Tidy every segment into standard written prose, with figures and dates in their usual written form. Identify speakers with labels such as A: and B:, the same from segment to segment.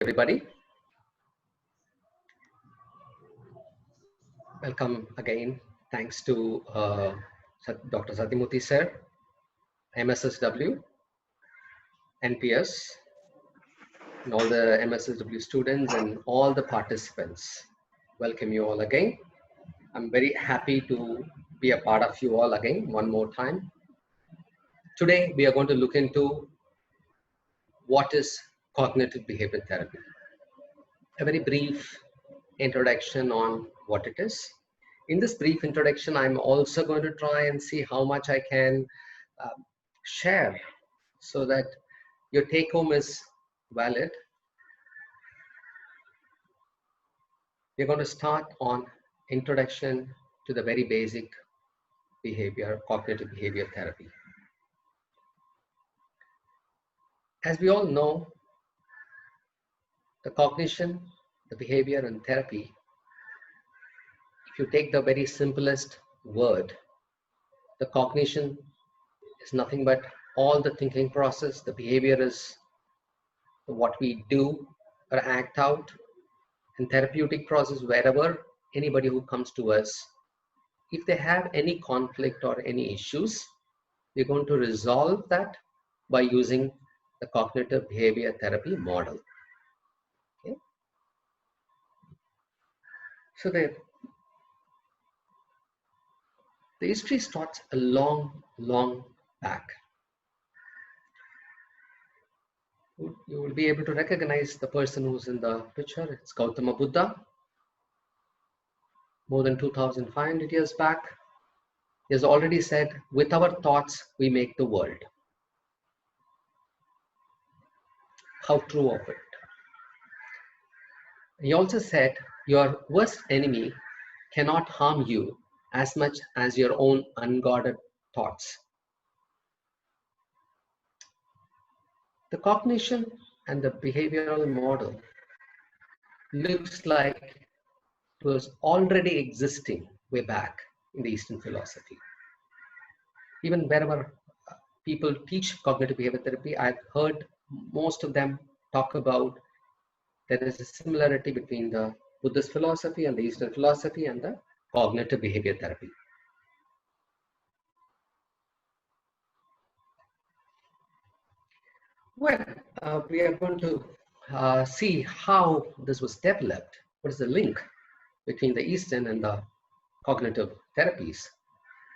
A: everybody. Welcome again. Thanks to Dr. Satyamuthi sir, MSSW, NPS, and all the MSSW students and all the participants. Welcome you all again. I'm very happy to be a part of you all again one more time. Today we are going to look into what is cognitive behavior therapy. A very brief introduction on what it is. In this brief introduction, I'm also going to try and see how much I can share so that your take home is valid. We're going to start on introduction to the very basic behavior, cognitive behavior therapy. As we all know, the cognition, the behavior and therapy, if you take the very simplest word, the cognition is nothing but all the thinking process. The behavior is what we do or act out, and therapeutic process wherever anybody who comes to us, if they have any conflict or any issues, we're going to resolve that by using the cognitive behavior therapy model. Okay? So the history starts a long back. You will be able to recognize the person who's in the picture. It's Gautama Buddha. More than 2,500 years back, he has already said, with our thoughts, we make the world. How true of it. He also said, your worst enemy cannot harm you as much as your own unguarded thoughts. The cognition and the behavioral model looks like it was already existing way back in the Eastern philosophy. Even wherever people teach cognitive behavior therapy, I've heard most of them talk about there is a similarity between the Buddhist philosophy and the Eastern philosophy and the cognitive behavior therapy. Well, we are going to see how this was developed. What is the link between the Eastern and the cognitive therapies?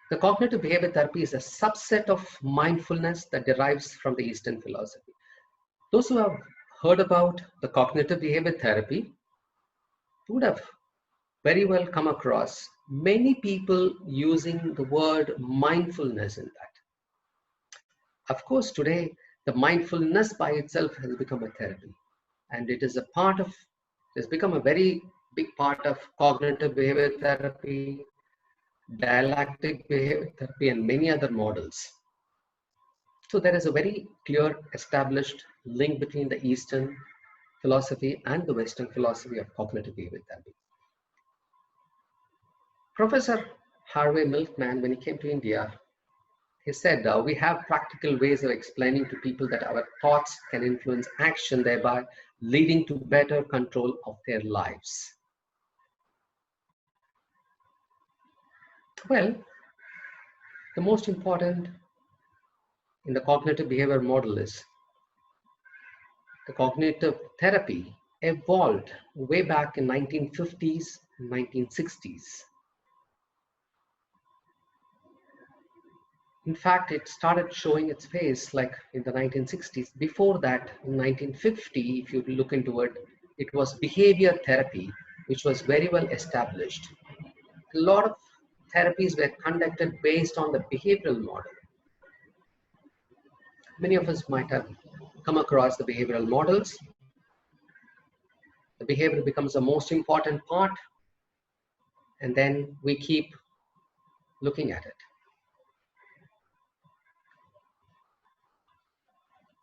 A: The cognitive behavior therapy is a subset of mindfulness that derives from the Eastern philosophy. Those who have heard about the cognitive behavior therapy would have very well come across many people using the word mindfulness in that. Of course, today, the mindfulness by itself has become a therapy, and it is a part of, it's become a very big part of cognitive behavior therapy, dialectic behavior therapy, and many other models. So there is a very clear established link between the Eastern philosophy and the Western philosophy of cognitive behavior therapy. Professor Harvey Milkman, when he came to India, he said, we have practical ways of explaining to people that our thoughts can influence action, thereby leading to better control of their lives. Well, the most important in the cognitive behavior model is the cognitive therapy evolved way back in 1950s and 1960s. In fact, it started showing its face like in the 1960s. Before that, in 1950, if you look into it, it was behavior therapy, which was very well established. A lot of therapies were conducted based on the behavioral model. Many of us might have come across the behavioral models. The behavior becomes the most important part, and then we keep looking at it.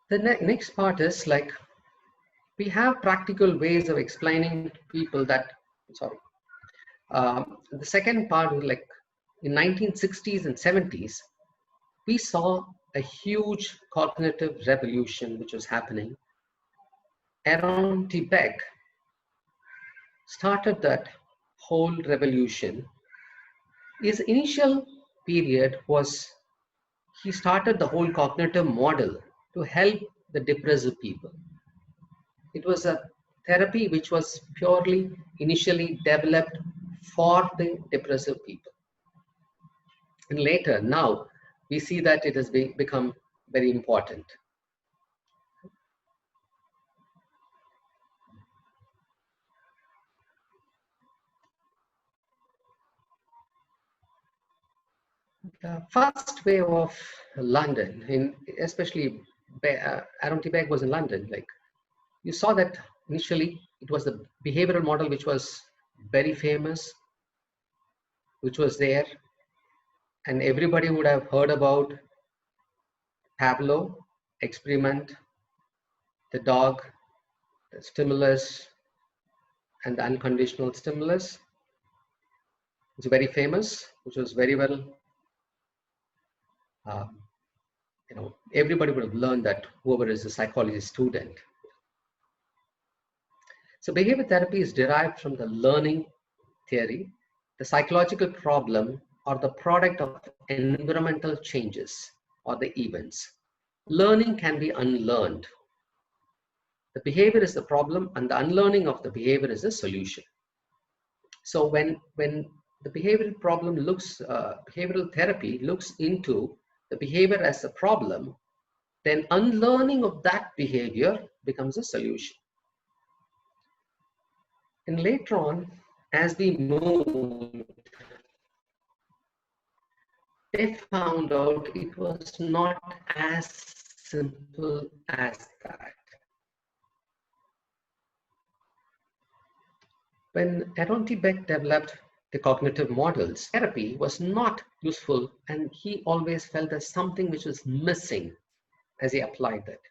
A: The next part is like, we have practical ways of explaining to people that, the second part is like in 1960s and 70s, we saw a huge cognitive revolution which was happening Aaron T. Beck started that whole revolution. His initial period was he started the whole cognitive model to help the depressive people. It was a therapy which was purely initially developed for the depressive people. And later, now, we see that it has become very important. The first wave of London, especially Aaron T. Beck was in London, like you saw that initially it was the behavioral model which was very famous, which was there, and everybody would have heard about Pavlov experiment, the dog, the stimulus, and the unconditional stimulus. It's very famous, which was very well, everybody would have learned that, whoever is a psychology student. So behavior therapy is derived from the learning theory. The psychological problem or the product of environmental changes or the events. Learning can be unlearned. The behavior is the problem and the unlearning of the behavior is the solution. So when the behavioral problem behavioral therapy looks into the behavior as a problem, then unlearning of that behavior becomes a solution. And later on, as we moved, they found out it was not as simple as that. When Aaron T. Beck developed the cognitive models, therapy was not useful, and he always felt there's something which was missing as he applied that.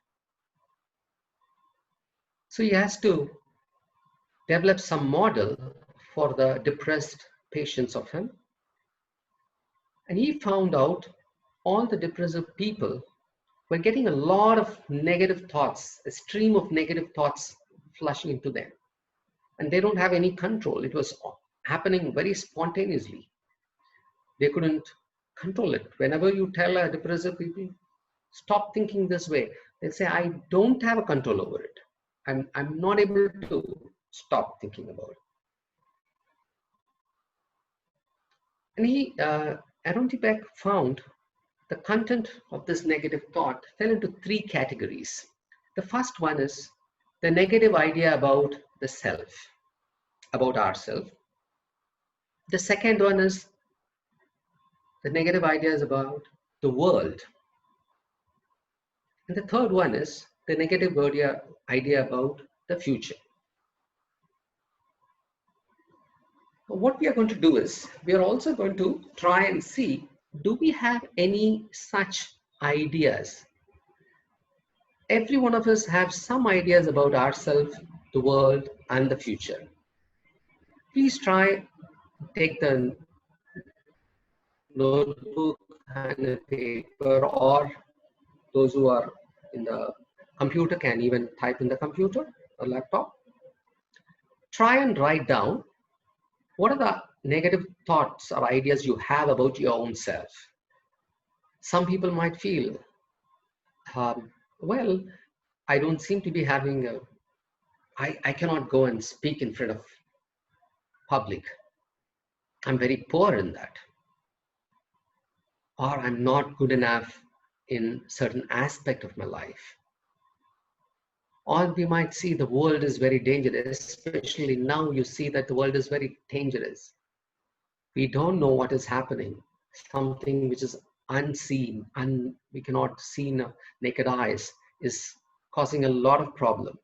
A: So he has to develop some model for the depressed patients of him. And he found out all the depressive people were getting a lot of negative thoughts, a stream of negative thoughts flushing into them. And they don't have any control. It was happening very spontaneously. They couldn't control it. Whenever you tell a depressive people, stop thinking this way, they say, I don't have a control over it. I'm not able to stop thinking about it. And Aaron T. Beck found the content of this negative thought fell into three categories. The first one is the negative idea about the self, about ourselves. The second one is the negative ideas about the world. And the third one is the negative idea about the future. What we are going to do is, we are also going to try and see, do we have any such ideas? Every one of us have some ideas about ourselves, the world, and the future. Please try, take the notebook and a paper, or those who are in the computer can even type in the computer or laptop. Try and write down what are the negative thoughts or ideas you have about your own self. Some people might feel, well, I don't seem to be having I cannot go and speak in front of public. I'm very poor in that. Or I'm not good enough in certain aspect of my life. Or we might see the world is very dangerous, especially now you see that the world is very dangerous. We don't know what is happening, something which is unseen, we cannot see in naked eyes, is causing a lot of problem.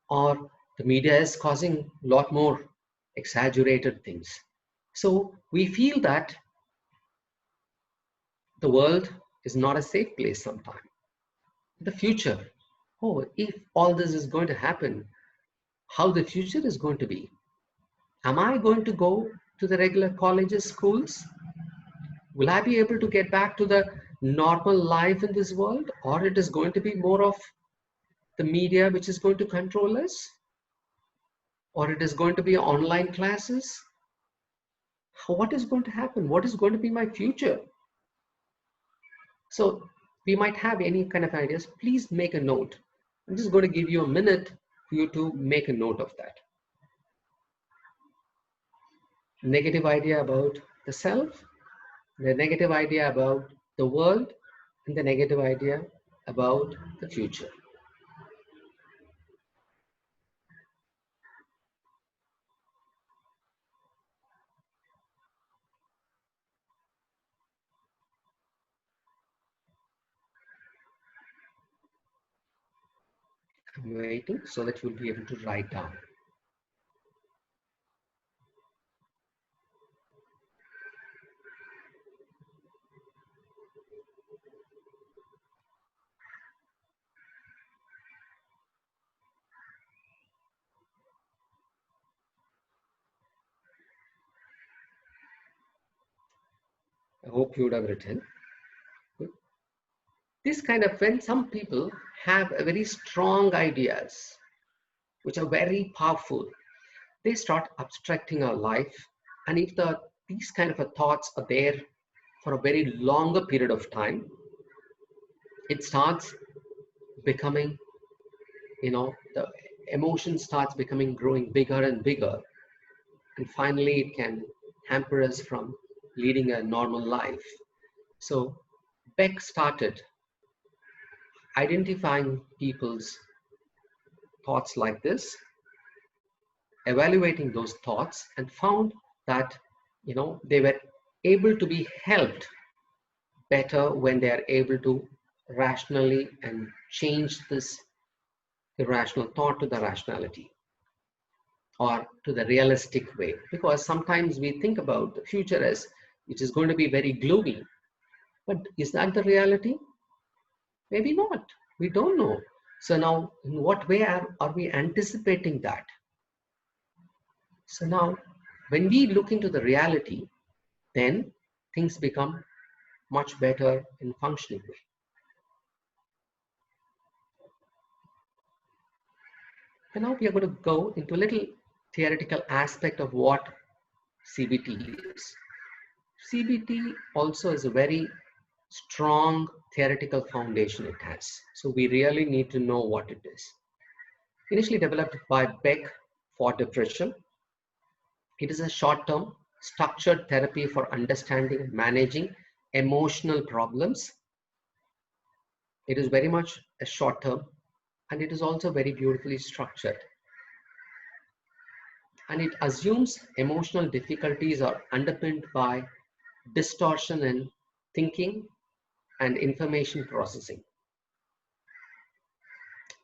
A: Or the media is causing a lot more exaggerated things. So we feel that the world is not a safe place sometimes. The future, if all this is going to happen, how the future is going to be? Am I going to go to the regular colleges, schools? Will I be able to get back to the normal life in this world? Or it is going to be more of the media which is going to control us, or it is going to be online classes? What is going to happen? What is going to be my future? So we might have any kind of ideas. Please make a note. I'm just going to give you a minute for you to make a note of that. Negative idea about the self, the negative idea about the world, and the negative idea about the future. I'm waiting so that you'll be able to write down. I hope you would have written. Good. This kind of, when some people have a very strong ideas, which are very powerful, they start abstracting our life. And if these kind of thoughts are there for a very longer period of time, it starts becoming, the emotion starts becoming growing bigger and bigger. And finally, it can hamper us from leading a normal life. So Beck started identifying people's thoughts like this, evaluating those thoughts, and found that they were able to be helped better when they are able to rationally and change this irrational thought to the rationality or to the realistic way. Because sometimes we think about the future as which is going to be very gloomy, but is that the reality? Maybe not. We don't know. So now, in what way are we anticipating that? So now, when we look into the reality, then things become much better in functioning way. And now we are going to go into a little theoretical aspect of what CBT is. CBT also is a very strong theoretical foundation it has. So we really need to know what it is. Initially developed by Beck for depression, it is a short-term structured therapy for understanding and managing emotional problems. It is very much a short-term, and it is also very beautifully structured. And it assumes emotional difficulties are underpinned by distortion in thinking and information processing.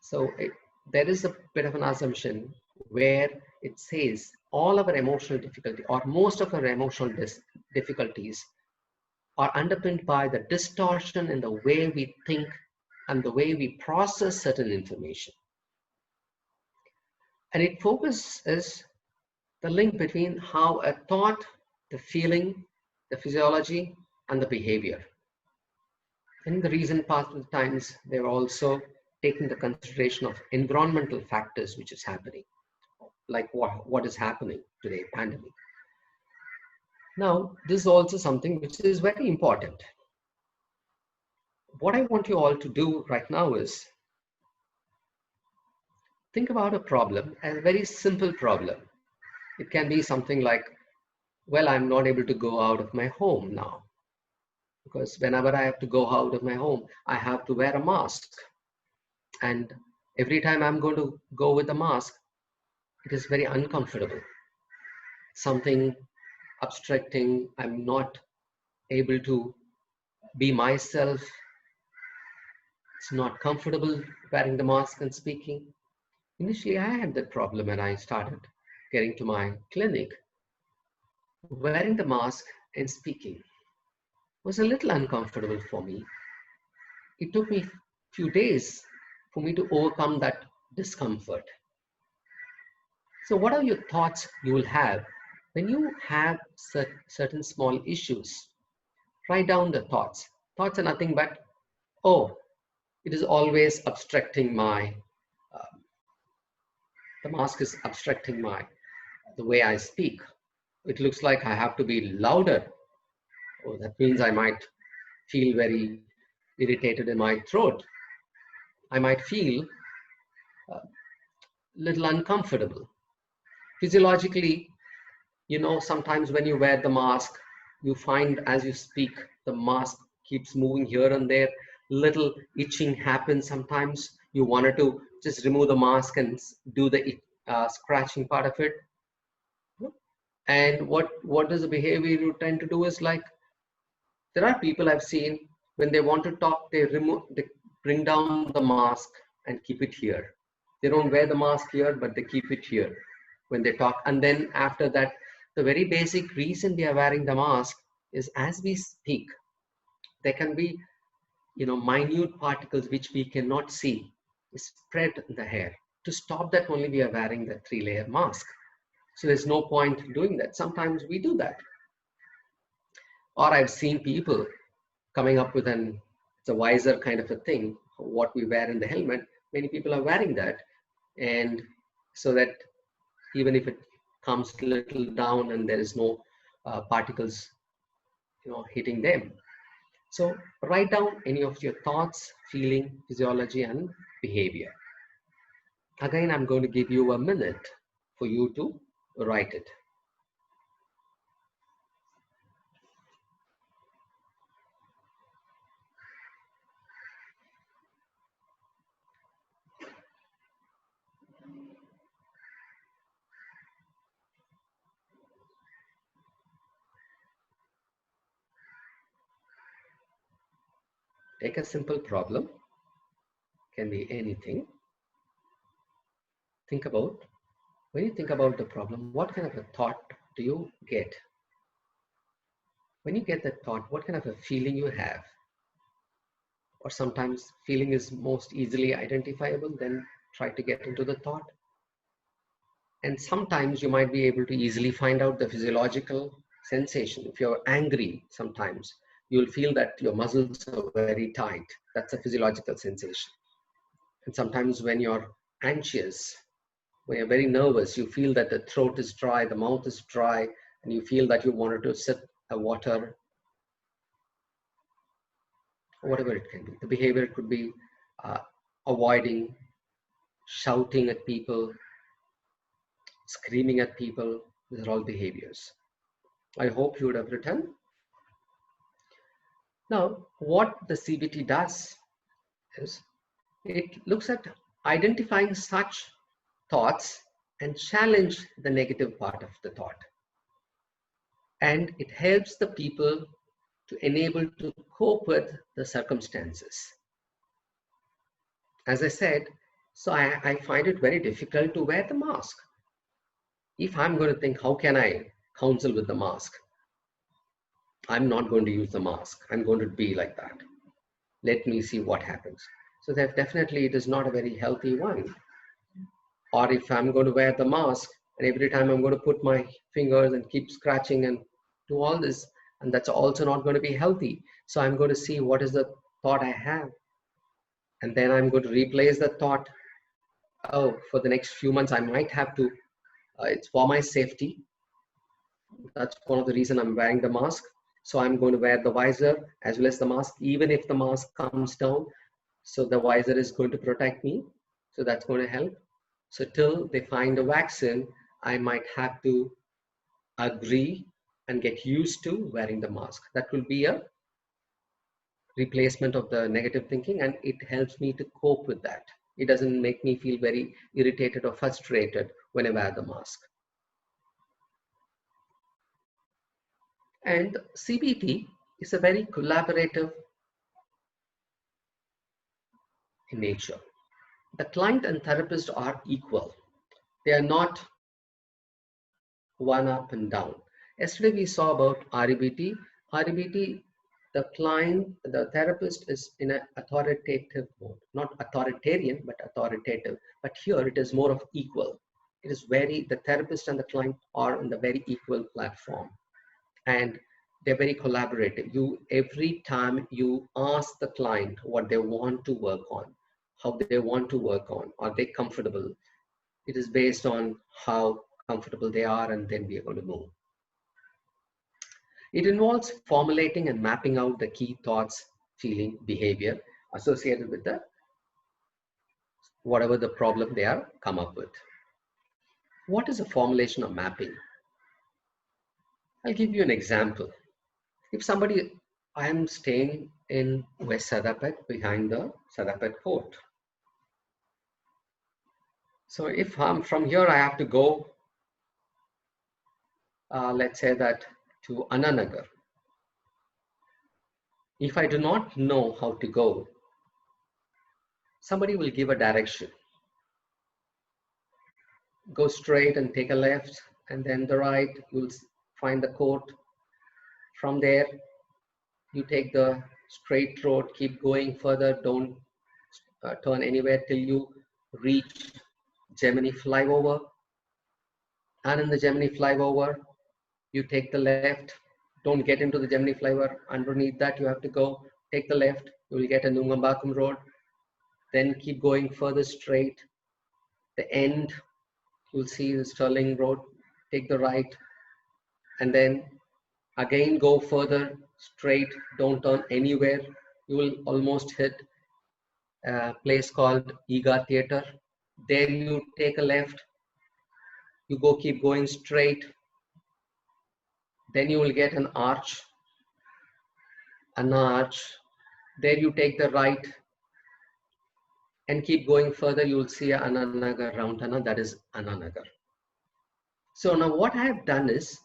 A: So there is a bit of an assumption where it says all of our emotional difficulty or most of our emotional difficulties are underpinned by the distortion in the way we think and the way we process certain information. And it focuses the link between how a thought, the feeling, the physiology, and the behavior. In the recent past times, they were also taking the consideration of environmental factors which is happening, like what is happening today, pandemic. Now, this is also something which is very important. What I want you all to do right now is think about a problem, a very simple problem. It can be something like, well, I'm not able to go out of my home now, because whenever I have to go out of my home, I have to wear a mask. And every time I'm going to go with a mask, it is very uncomfortable. Something abstracting, I'm not able to be myself. It's not comfortable wearing the mask and speaking. Initially, I had that problem when I started getting to my clinic. Wearing the mask and speaking was a little uncomfortable for me. It took me a few days for me to overcome that discomfort. So what are your thoughts you will have when you have certain small issues? Write down the thoughts. Thoughts are nothing but, oh, it is always obstructing my The mask is obstructing the way I speak. It looks like I have to be louder. Oh, that means I might feel very irritated in my throat. I might feel a little uncomfortable. Physiologically, sometimes when you wear the mask, you find as you speak, the mask keeps moving here and there. Little itching happens sometimes. You wanted to just remove the mask and do the scratching part of it. And what does the behavior you tend to do is like, there are people I've seen when they want to talk, they bring down the mask and keep it here. They don't wear the mask here, but they keep it here when they talk. And then after that, the very basic reason they are wearing the mask is as we speak, there can be, minute particles which we cannot see spread in the hair. To stop that only we are wearing the 3-layer mask. So there's no point doing that. Sometimes we do that. Or I've seen people coming up with it's a visor kind of a thing, what we wear in the helmet. Many people are wearing that. And so that even if it comes a little down and there is no particles, hitting them. So write down any of your thoughts, feeling, physiology, and behavior. Again, I'm going to give you a minute for you to write it. Take a simple problem, can be anything. When you think about the problem, what kind of a thought do you get? When you get that thought, what kind of a feeling you have? Or sometimes feeling is most easily identifiable, then try to get into the thought. And sometimes you might be able to easily find out the physiological sensation. If you're angry, sometimes you'll feel that your muscles are very tight. That's a physiological sensation. And sometimes when you're anxious, when you're very nervous, you feel that the throat is dry, the mouth is dry, and you feel that you wanted to sip a water, whatever it can be. The behavior could be avoiding, shouting at people, screaming at people. These are all behaviors. I hope you would have written. Now, what the CBT does is it looks at identifying such thoughts and challenge the negative part of the thought. And it helps the people to enable to cope with the circumstances. As I said, so I find it very difficult to wear the mask. If I'm going to think, how can I counsel with the mask? I'm not going to use the mask. I'm going to be like that. Let me see what happens. So that definitely it is not a very healthy one. Or if I'm going to wear the mask and every time I'm going to put my fingers and keep scratching and do all this, and that's also not going to be healthy. So I'm going to see what is the thought I have. And then I'm going to replace the thought. Oh, for the next few months, I might have to, it's for my safety. That's one of the reasons I'm wearing the mask. So I'm going to wear the visor as well as the mask, even if the mask comes down. So the visor is going to protect me. So that's going to help. So till they find a vaccine, I might have to agree and get used to wearing the mask. That will be a replacement of the negative thinking, and it helps me to cope with that. It doesn't make me feel very irritated or frustrated when I wear the mask. And CBT is a very collaborative in nature. The client and therapist are equal. They are not one up and down. Yesterday we saw about REBT. REBT, the client, the therapist is in an authoritative mode. Not authoritarian, but authoritative. But here it is more of equal. It is the therapist and the client are on the very equal platform. And they're very collaborative. Every time you ask the client what they want to work on, how they want to work on, are they comfortable? It is based on how comfortable they are, and then we are going to move. It involves formulating and mapping out the key thoughts, feeling, behavior associated with the whatever the problem they are come up with. What is a formulation of mapping? I'll give you an example. If somebody, I am staying in West Sadapet behind the Sadapet Fort. So if I'm from here, I have to go, let's say that to Ananagar. If I do not know how to go, somebody will give a direction. Go straight and take a left, and then the right, you'll find the court. From there, you take the straight road, keep going further, don't turn anywhere till you reach Gemini flyover. And in the Gemini flyover, you take the left. Don't get into the Gemini flyover. Underneath that, you have to go, take the left. You will get a Nungambakkam road. Then keep going further straight. The end, you'll see the Sterling Road. Take the right. And then again go further straight. Don't turn anywhere. You will almost hit a place called Ega Theatre. There you take a left. You go, keep going straight. Then you will get an arch. There you take the right and keep going further. You will see Ananagar Roundana, that is Ananagar. So now what I have done is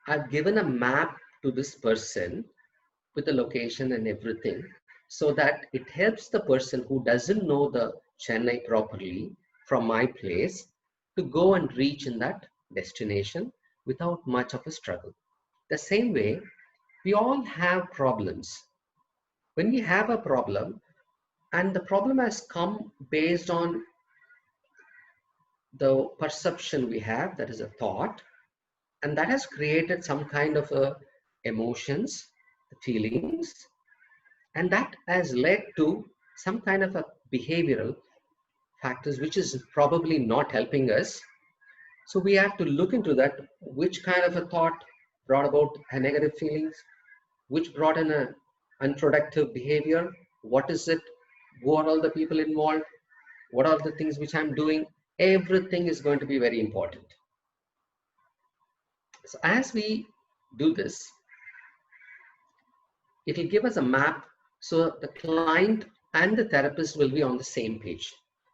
A: I've given a map to this person with the location and everything, so that it helps the person who doesn't know the Chennai properly from my place to go and reach in that destination without much of a struggle. The same way, we all have problems. When we have a problem, and the problem has come based on the perception we have, that is a thought, and that has created some kind of emotions, feelings, and that has led to some kind of a behavioral factors which is probably not helping us. So we have to look into that, which kind of a thought brought about a negative feelings, which brought in a unproductive behavior, what is it, who are all the people involved, what are the things which I'm doing. Everything is going to be very important. So as we do this, it will give us a map, so the client and the therapist will be on the same page.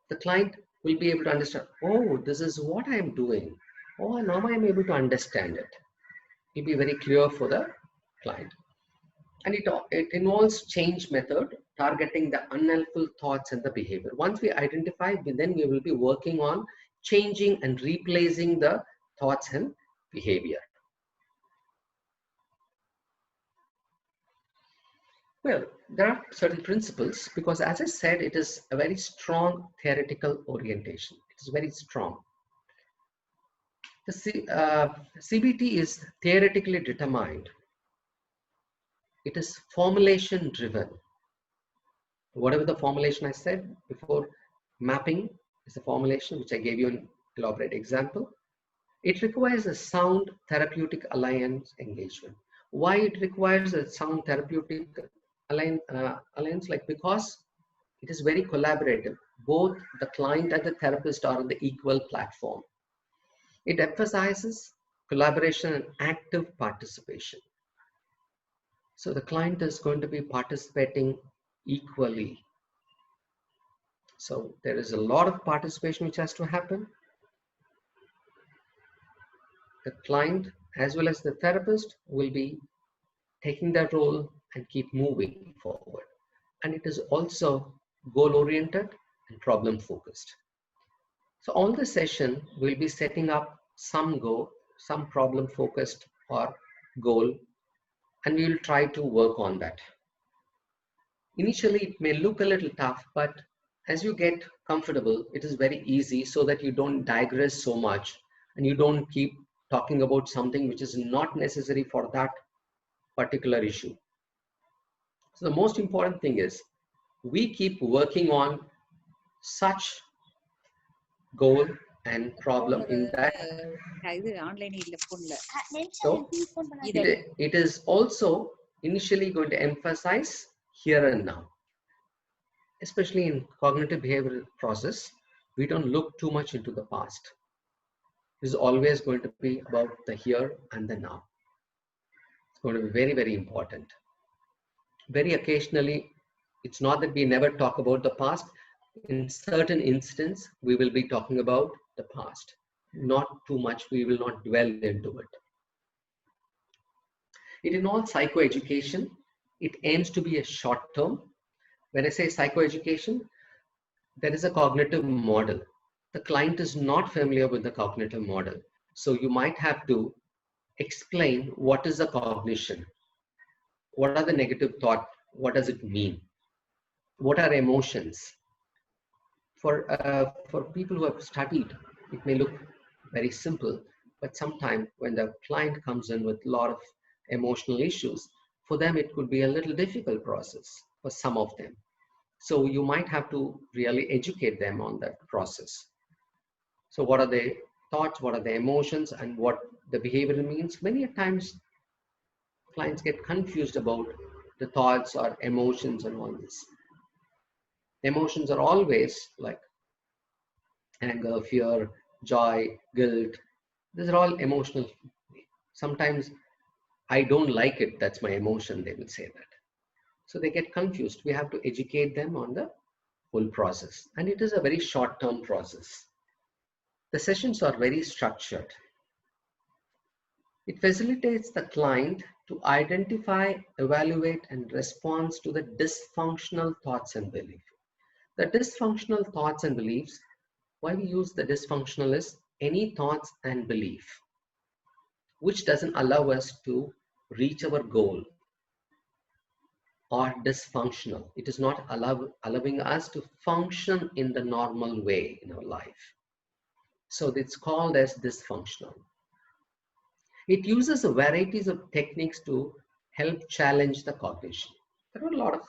A: The client will be able to understand, oh, this is what I am doing. Oh, now I am able to understand it. It will be very clear for the client. And it involves change method, targeting the unhelpful thoughts and the behavior. Once we identify, then we will be working on changing and replacing the thoughts and behavior. Well, there are certain principles, because as I said, it is a very strong theoretical orientation. It is very strong. The CBT is theoretically determined. It is formulation driven. Whatever the formulation I said before, mapping is the formulation which I gave you an elaborate example. It requires a sound therapeutic alliance engagement. Why it requires a sound therapeutic alliance? Because it is very collaborative. Both the client and the therapist are on the equal platform. It emphasizes collaboration and active participation. So the client is going to be participating equally. So there is a lot of participation which has to happen. The client as well as the therapist will be taking their role and keep moving forward. And it is also goal-oriented and problem-focused. So on this session, we'll be setting up some goal, some problem-focused or goal, and we will try to work on that. Initially, it may look a little tough, but as you get comfortable, it is very easy, so that you don't digress so much and you don't keep talking about something which is not necessary for that particular issue. So the most important thing is we keep working on such goal and problem in that. So it is also initially going to emphasize here and now. Especially in cognitive behavioral process, we don't look too much into the past. It is always going to be about the here and the now. It's going to be very, very important. Very occasionally, it's not that we never talk about the past. In certain instance, we will be talking about the past. Not too much, we will not dwell into it. It involves psychoeducation. It aims to be a short term. When I say psychoeducation, there is a cognitive model. The client is not familiar with the cognitive model. So you might have to explain what is the cognition, what are the negative thought, what does it mean, what are emotions. For people who have studied, it may look very simple, but sometimes when the client comes in with a lot of emotional issues, for them it could be a little difficult process for some of them. So you might have to really educate them on that process. So what are the thoughts, what are the emotions, and what the behavior means? Many times clients get confused about the thoughts or emotions and all this. Emotions are always like anger, fear, joy, guilt. These are all emotional. Sometimes I don't like it, that's my emotion, they will say that. So they get confused. We have to educate them on the whole process. And it is a very short-term process. The sessions are very structured. It facilitates the client to identify, evaluate, and respond to the dysfunctional thoughts and beliefs. The dysfunctional thoughts and beliefs, why we use the dysfunctional is any thoughts and belief which doesn't allow us to reach our goal are dysfunctional. It is not allowing us to function in the normal way in our life. So it's called as dysfunctional. It uses a varieties of techniques to help challenge the cognition. There are a lot of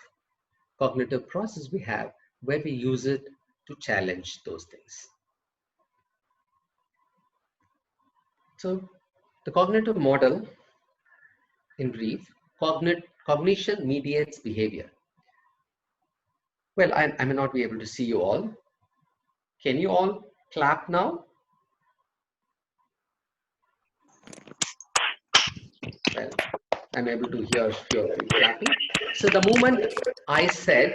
A: cognitive processes we have where we use it to challenge those things. So the cognitive model, in brief, cognition mediates behavior. Well, I may not be able to see you all. Can you all clap now? Well, I'm able to hear a few of you clapping. So the moment I said,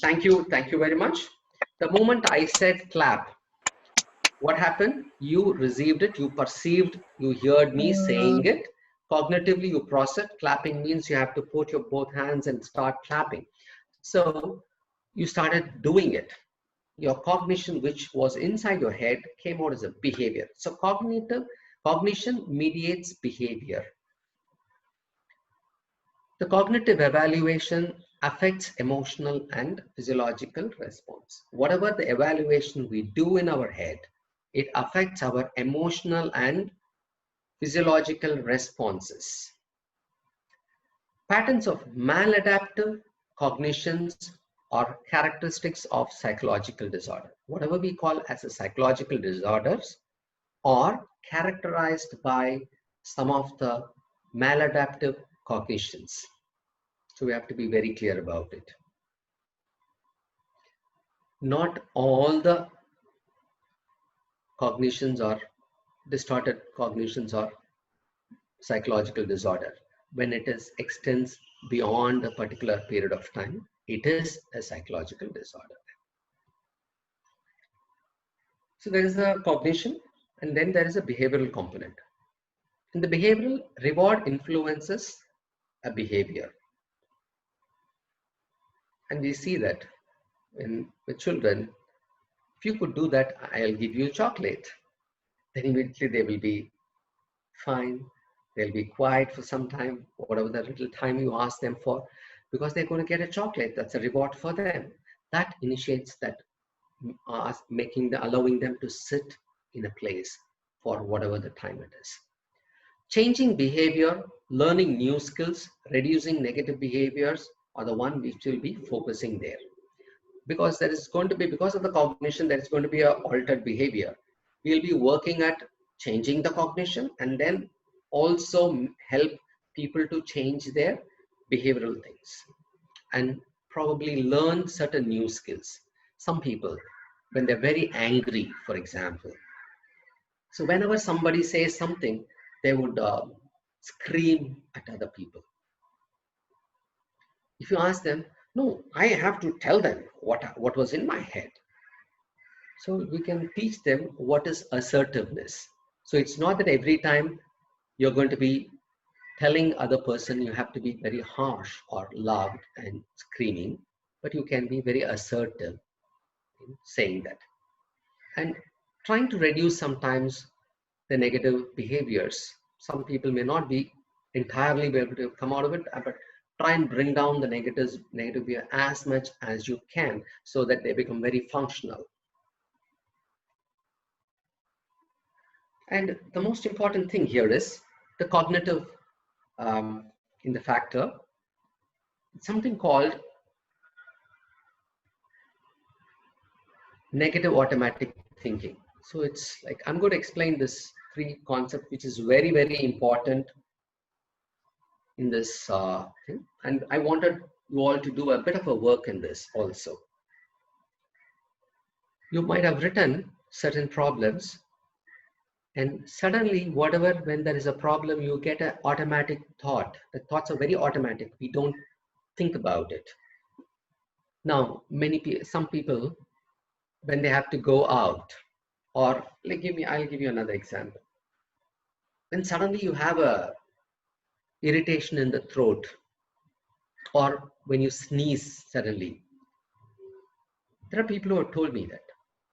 A: thank you very much. The moment I said clap, what happened? You received it, you perceived, you heard me saying it. Cognitively, you processed. Clapping means you have to put your both hands and start clapping. So you started doing it. Your cognition, which was inside your head, came out as a behavior. So cognition mediates behavior. The cognitive evaluation affects emotional and physiological response. Whatever the evaluation we do in our head, it affects our emotional and physiological responses. Patterns of maladaptive cognitions are characteristics of psychological disorder. Whatever we call as a psychological disorders are characterized by some of the maladaptive cognitions. So we have to be very clear about it. Not all the cognitions are distorted cognitions or psychological disorder. When it extends beyond a particular period of time, it is a psychological disorder. So there is a cognition and then there is a behavioral component. In the behavioral, reward influences a behavior. And we see that with children, if you could do that, I'll give you a chocolate. Then immediately they will be fine. They'll be quiet for some time, whatever the little time you ask them for, because they're going to get a chocolate. That's a reward for them. That initiates that, allowing them to sit in a place for whatever the time it is. Changing behavior, learning new skills, reducing negative behaviors are the one which will be focusing there. Because there is going to be, because of the cognition, there is going to be an altered behavior. we'll be working at changing the cognition and then also help people to change their behavioral things and probably learn certain new skills. Some people, when they're very angry, for example, so whenever somebody says something, they would scream at other people. If you ask them, no, I have to tell them what was in my head. So we can teach them what is assertiveness. So it's not that every time you're going to be telling other person you have to be very harsh or loud and screaming, but you can be very assertive in saying that. And trying to reduce sometimes the negative behaviors. Some people may not be entirely be able to come out of it, but try and bring down the negative behavior as much as you can so that they become very functional. And the most important thing here is the cognitive in the factor, something called negative automatic thinking. So it's like, I'm going to explain this three concept, which is very, very important in this thing. And I wanted you all to do a bit of a work in this also. You might have written certain problems and suddenly whatever, when there is a problem, you get an automatic thought. The thoughts are very automatic. We don't think about it. Now, some people, when they have to go out, or like I'll give you another example. When suddenly you have a irritation in the throat, or when you sneeze suddenly, there are people who have told me that,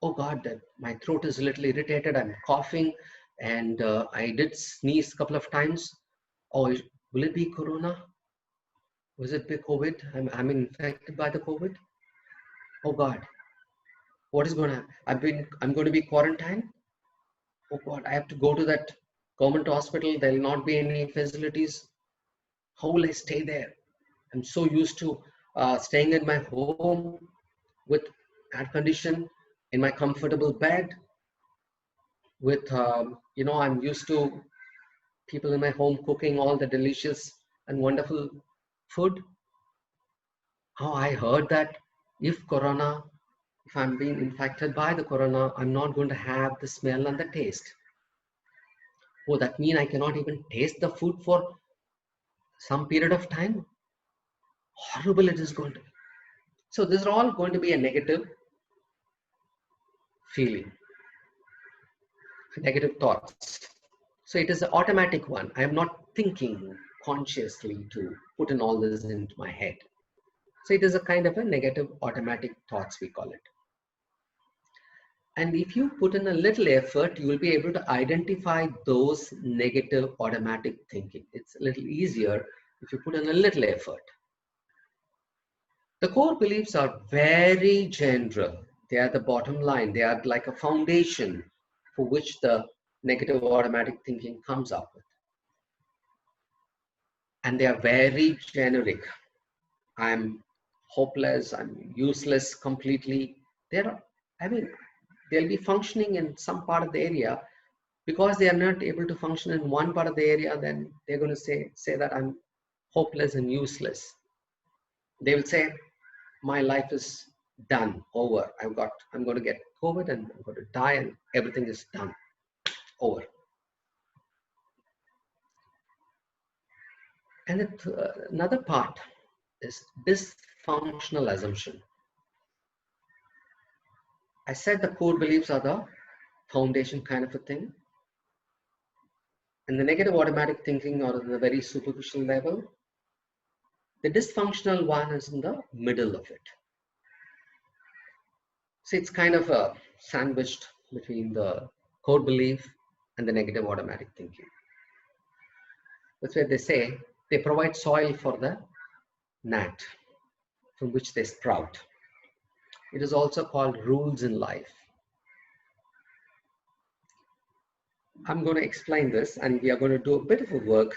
A: oh God, that my throat is a little irritated, I'm coughing, and I did sneeze a couple of times. Oh, will it be corona? Was it be COVID? I'm infected by the COVID. Oh God, what is going to happen? I'm going to be quarantined. Oh God, I have to go to that government hospital. There will not be any facilities. How will I stay there? I'm so used to staying in my home with air condition, in my comfortable bed, with, I'm used to people in my home cooking all the delicious and wonderful food. Oh, I heard that if I'm being infected by the corona, I'm not going to have the smell and the taste. Oh, that means I cannot even taste the food for some period of time. Horrible it is going to be. So this is all going to be a negative feeling, negative thoughts. So it is an automatic one. I am not thinking consciously to put in all this into my head. So it is a kind of a negative automatic thoughts, we call it. And if you put in a little effort, you will be able to identify those negative automatic thinking. It's a little easier if you put in a little effort. The core beliefs are very general. They are the bottom line. They are like a foundation for which the negative automatic thinking comes up with. And they are very generic. I'm hopeless, I'm useless completely. They'll be functioning in some part of the area. Because they are not able to function in one part of the area, then they're going to say that I'm hopeless and useless. They will say, my life is done, over. I'm going to get COVID and I'm going to die and everything is done, over. And another part is dysfunctional assumption. I said the core beliefs are the foundation kind of a thing. And the negative automatic thinking are on the very superficial level. The dysfunctional one is in the middle of it. So it's kind of sandwiched between the core belief and the negative automatic thinking. That's why they say they provide soil for the gnat from which they sprout. It is also called rules in life. I'm going to explain this and we are going to do a bit of a work.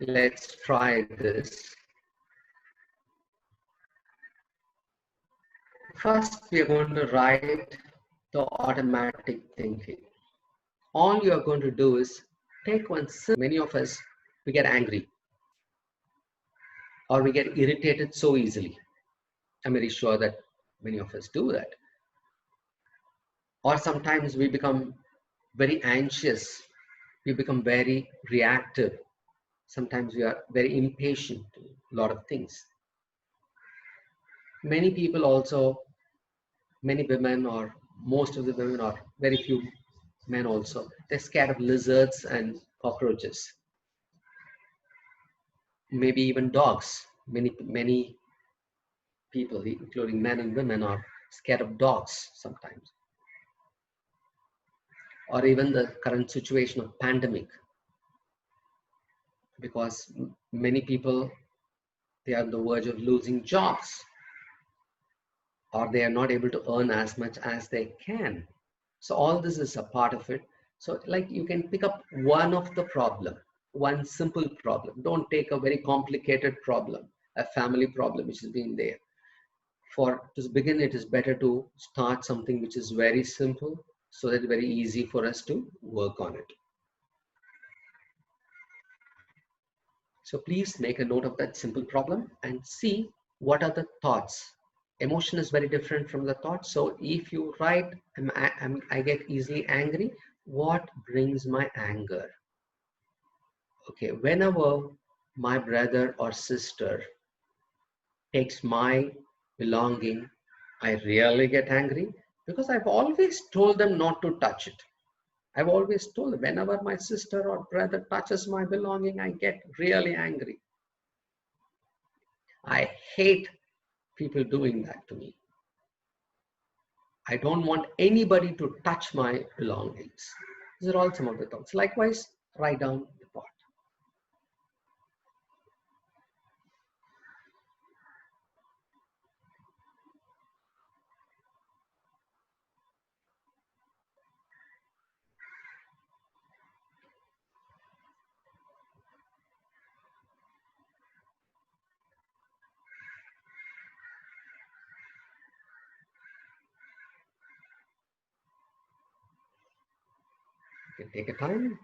A: Let's try this. First, we are going to write to automatic thinking. All you are going to do is take one sip. Many of us, we get angry or we get irritated so easily. I'm very sure that many of us do that. Or sometimes we become very anxious, we become very reactive. Sometimes we are very impatient to a lot of things. Many people also, many women or most of the women or very few men also, they're scared of lizards and cockroaches. Maybe even dogs. Many people, including men and women, are scared of dogs sometimes. Or even the current situation of pandemic, because many people, they are on the verge of losing jobs, or they are not able to earn as much as they can. So all this is a part of it. So like you can pick up one of the problem, one simple problem. Don't take a very complicated problem, a family problem which has been there. For to begin, it is better to start something which is very simple, so that it's very easy for us to work on it. So please make a note of that simple problem and see what are the thoughts. Emotion is very different from the thought. So if you write, I get easily angry, what brings my anger? Okay, whenever my brother or sister takes my belonging, I really get angry because I've always told them not to touch it. I've always told them whenever my sister or brother touches my belonging, I get really angry. I hate people doing that to me. I don't want anybody to touch my belongings. These are all some of the thoughts. Likewise, write down the thought. You can take a time.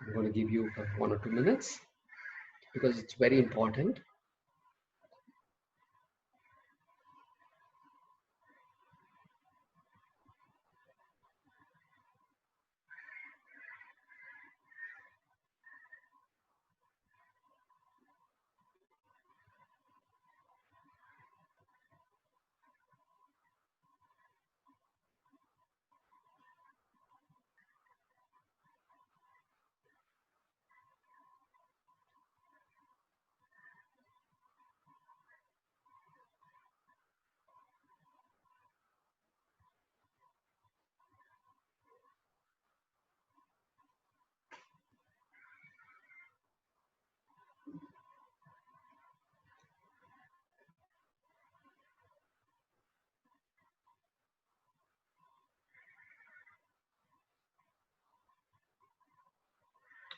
A: I'm going to give you 1 or 2 minutes because it's very important.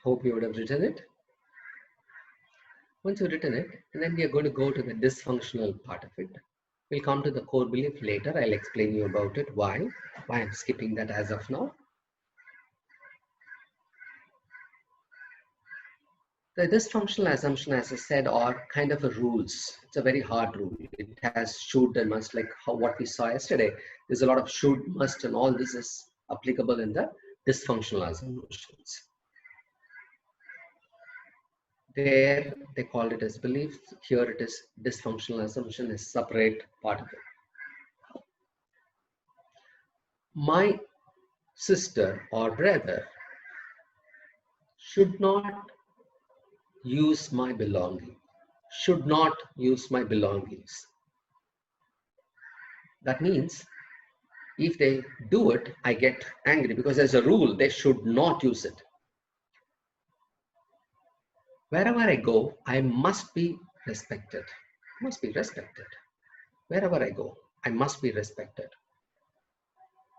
A: Hope you would have written it. Once you've written it, and then we are going to go to the dysfunctional part of it. We'll come to the core belief later. I'll explain you about it, why I'm skipping that as of now. The dysfunctional assumption, as I said, are kind of a rules. It's a very hard rule. It has should and must, like what we saw yesterday. There's a lot of should, must, and all this is applicable in the dysfunctional assumptions. There, they called it as beliefs. Here it is dysfunctional assumption is separate part of it. My sister or brother should not use my belonging. Should not use my belongings. That means if they do it, I get angry because there's a rule, they should not use it. Wherever I go, I must be respected. Must be respected. Wherever I go, I must be respected.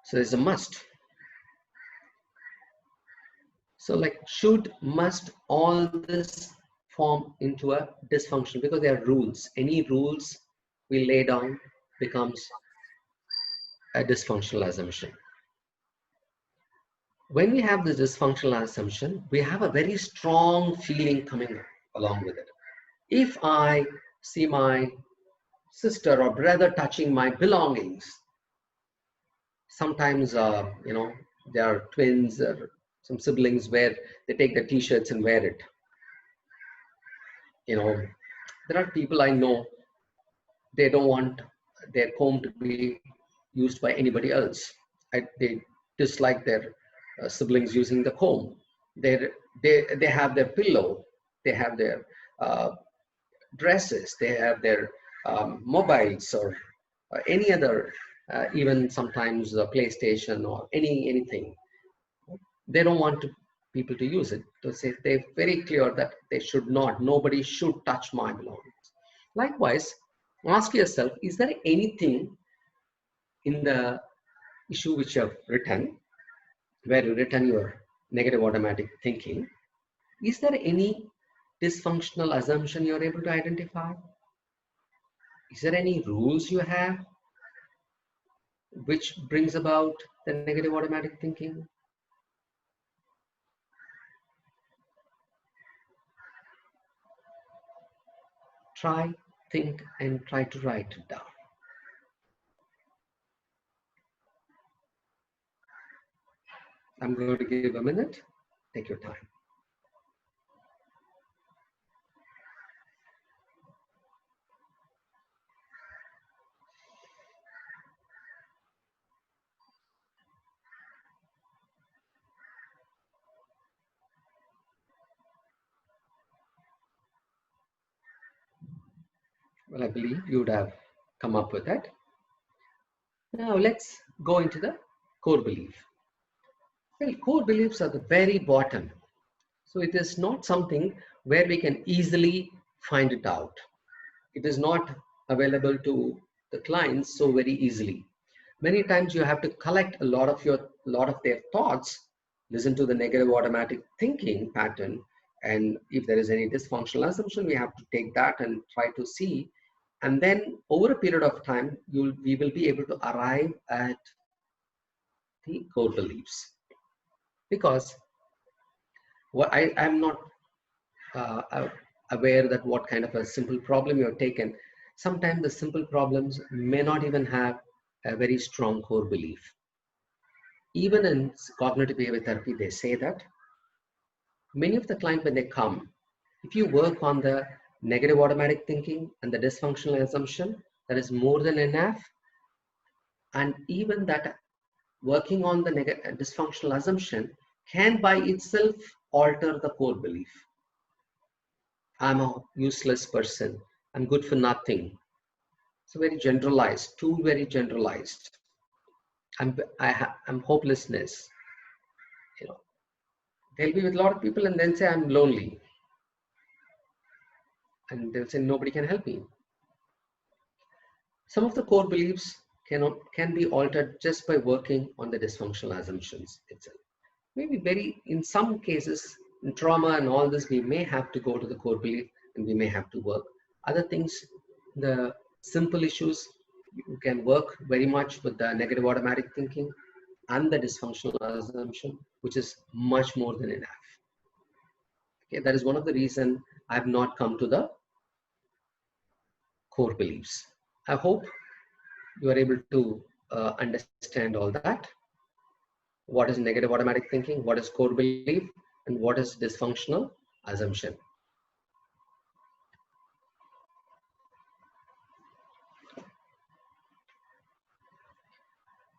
A: So there's a must. So like should, must, all this form into a dysfunction because they are rules. Any rules we lay down becomes a dysfunctional assumption. When we have this dysfunctional assumption, we have a very strong feeling coming along with it. If I see my sister or brother touching my belongings, sometimes, there are twins or some siblings where they take the t-shirts and wear it. There are people I know, they don't want their comb to be used by anybody else. They dislike their siblings using the comb. They have their pillow, they have their uh, dresses, they have their mobiles or any other, even sometimes a PlayStation or anything. They don't want people to use it. So they're very clear that they should not, nobody should touch my belongings. Likewise, ask yourself, is there anything in the issue which you have written, where you written your negative automatic thinking, is there any dysfunctional assumption you're able to identify? Is there any rules you have which brings about the negative automatic thinking? Try, think, and try to write it down. I'm going to give a minute. Take your time. Well, I believe you would have come up with that. Now let's go into the core belief. Well, core beliefs are the very bottom. So it is not something where we can easily find it out. It is not available to the clients so very easily. Many times you have to collect a lot of their thoughts, listen to the negative automatic thinking pattern, and if there is any dysfunctional assumption, we have to take that and try to see. And then over a period of time, we will be able to arrive at the core beliefs. Because I'm not aware that what kind of a simple problem you're taken. Sometimes the simple problems may not even have a very strong core belief. Even in cognitive behavior therapy, they say that many of the clients, when they come, if you work on the negative automatic thinking and the dysfunctional assumption, that is more than enough. And even that working on the dysfunctional assumption can by itself alter the core belief. I'm a useless person. I'm good for nothing. So very generalized, too very generalized. I'm hopelessness. They'll be with a lot of people and then say I'm lonely, and they'll say nobody can help me. Some of the core beliefs can be altered just by working on the dysfunctional assumptions itself. Maybe in some cases, in trauma and all this, we may have to go to the core belief and we may have to work. Other things, the simple issues, you can work very much with the negative automatic thinking and the dysfunctional assumption, which is much more than enough. Okay, that is one of the reasons I have not come to the core beliefs. I hope you are able to understand all that. What is negative automatic thinking, what is core belief, and what is dysfunctional assumption.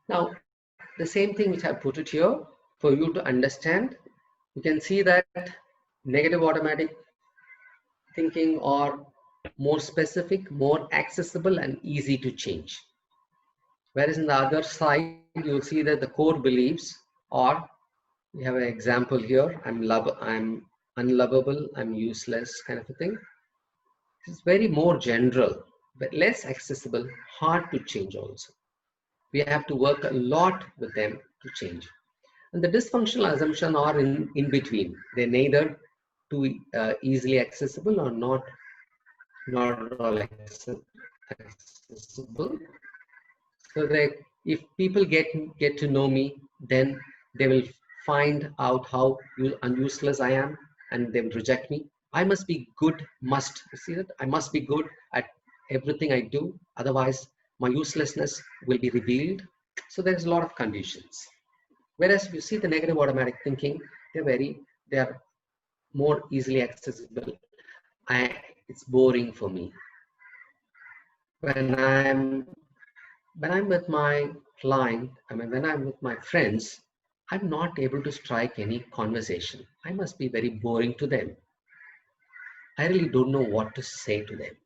A: Now, the same thing which I put it here for you to understand. You can see that negative automatic thinking are more specific, more accessible, and easy to change. Whereas in the other side, you'll see that the core beliefs are, we have an example here, I'm unlovable, I'm useless, kind of a thing. It's very more general, but less accessible, hard to change also. We have to work a lot with them to change. And the dysfunctional assumptions are in between. They're neither too easily accessible or not at all accessible. So they If people get to know me, then they will find out how useless I am, and they will reject me. I must be good, must. You see that? I must be good at everything I do. Otherwise, my uselessness will be revealed. So there's a lot of conditions. Whereas you see the negative automatic thinking, they are more easily accessible. It's boring for me. When I'm with my client, when I'm with my friends, I'm not able to strike any conversation. I must be very boring to them. I really don't know what to say to them.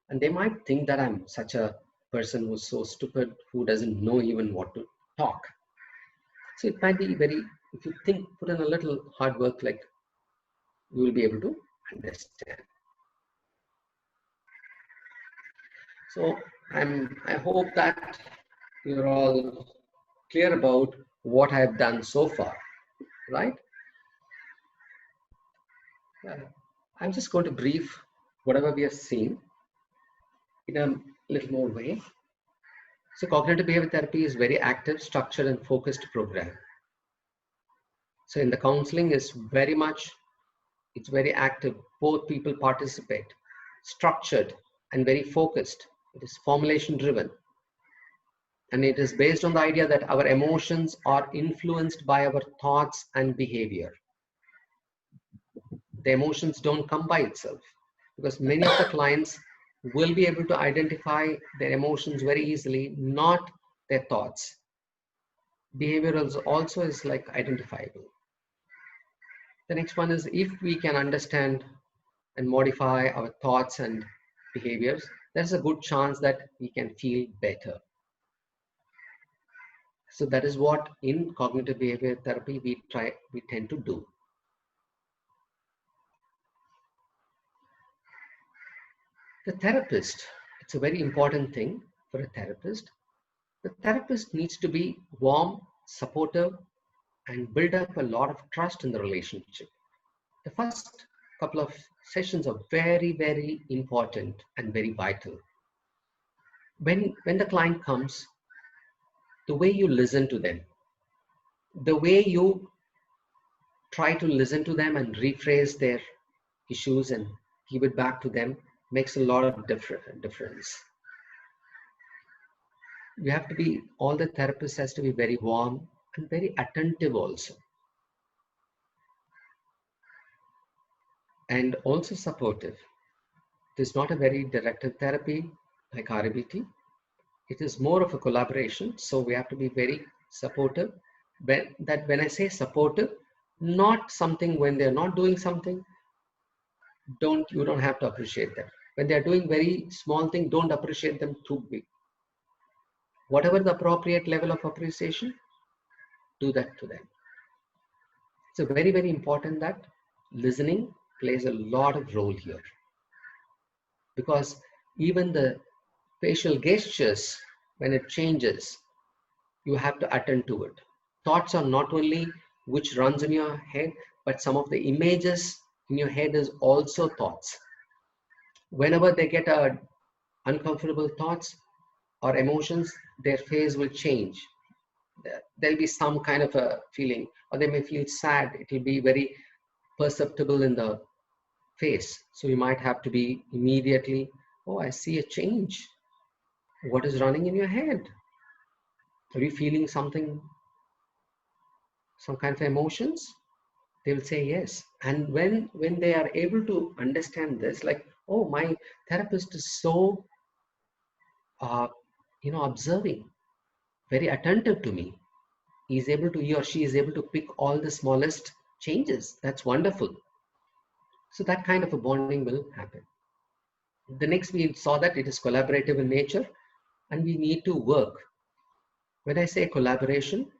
A: And they might think that I'm such a person who's so stupid, who doesn't know even what to talk. So it might be if you think, put in a little hard work, like you will be able to understand. So I hope that you're all clear about what I've done so far, right? I'm just going to brief whatever we have seen in a little more way. So cognitive behavior therapy is very active, structured, and focused program. So in the counseling it's very active. Both people participate, structured and very focused. It is formulation driven. And it is based on the idea that our emotions are influenced by our thoughts and behavior. The emotions don't come by itself, because many of the clients will be able to identify their emotions very easily, not their thoughts. Behavioral also is like identifiable. The next one is, if we can understand and modify our thoughts and behaviors, there's a good chance that we can feel better. So that is what in cognitive behavior therapy we tend to do. The therapist, it's a very important thing for a therapist. The therapist needs to be warm, supportive, and build up a lot of trust in the relationship. The first couple of sessions are very, very important and very vital. When the client comes, the way you listen to them, the way you try to listen to them and rephrase their issues and give it back to them makes a lot of difference. You have to be, all the therapists has to be very warm and very attentive also. And also supportive. It is not a very directed therapy like RBT. It is more of a collaboration. So we have to be very supportive. When I say supportive, not something when they're not doing something, you don't have to appreciate them. When they're doing very small thing, don't appreciate them too big. Whatever the appropriate level of appreciation, do that to them. It's a very, very important that listening plays a lot of role here, because even the facial gestures, when it changes, you have to attend to it. Thoughts are not only which runs in your head, but some of the images in your head is also thoughts. Whenever they get uncomfortable thoughts or emotions, their face will change. There'll be some kind of a feeling, or they may feel sad. It will be very perceptible in the face. So you might have to be immediately, oh, I see a change. What is running in your head? Are you feeling something, some kind of emotions? They will say yes. And when they are able to understand this, like, oh, my therapist is so observing, very attentive to me. He or she is able to pick all the smallest changes. That's wonderful. So that kind of a bonding will happen. The next, we saw that it is collaborative in nature, and we need to work. When I say collaboration,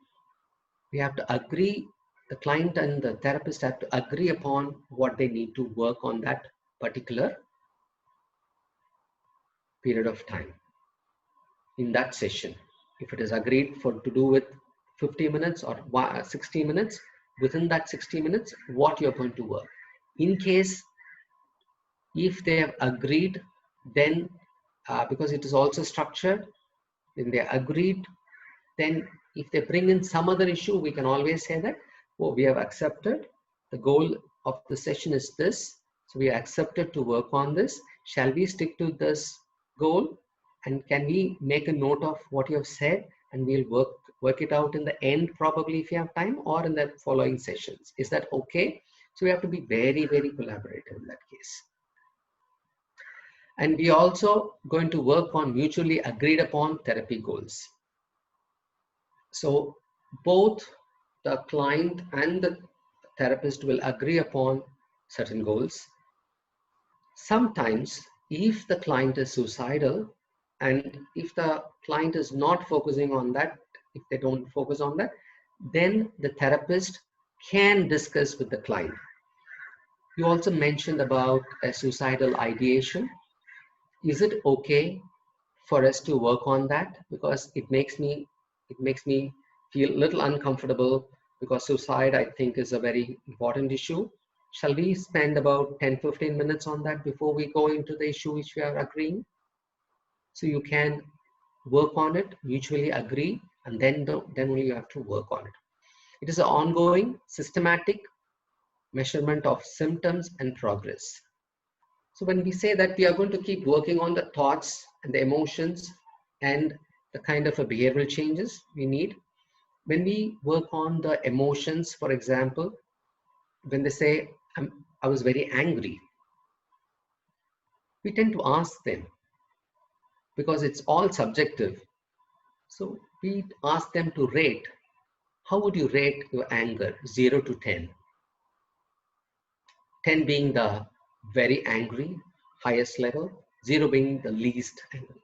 A: we have to agree, the client and the therapist have to agree upon what they need to work on that particular period of time in that session. If it is agreed to do with 50 minutes or 60 minutes, within that 60 minutes, what you're going to work. In case, if they have agreed, then because it is also structured, then they agreed, then if they bring in some other issue, we can always say that, oh, we have accepted the goal of the session is this. So we are accepted to work on this. Shall we stick to this goal? And can we make a note of what you have said? And we'll work it out in the end, probably if you have time, or in the following sessions. Is that okay? So we have to be very, very collaborative in that case. And we also going to work on mutually agreed upon therapy goals. So both the client and the therapist will agree upon certain goals. Sometimes if the client is suicidal and if the client is not focusing on that, if they don't focus on that, then the therapist can discuss with the client. You also mentioned about a suicidal ideation. Is it okay for us to work on that? Because it makes me feel a little uncomfortable, because suicide, I think, is a very important issue. Shall we spend about 10-15 minutes on that before we go into the issue which we are agreeing? So you can work on it, mutually agree, and then only you have to work on it. It is an ongoing, systematic measurement of symptoms and progress. So when we say that we are going to keep working on the thoughts and the emotions and the kind of a behavioral changes we need, when we work on the emotions, for example, when they say, I was very angry, we tend to ask them, because it's all subjective. So we ask them to rate. How would you rate your anger, 0 to 10? 10 being the very angry, highest level, 0 being the least angry.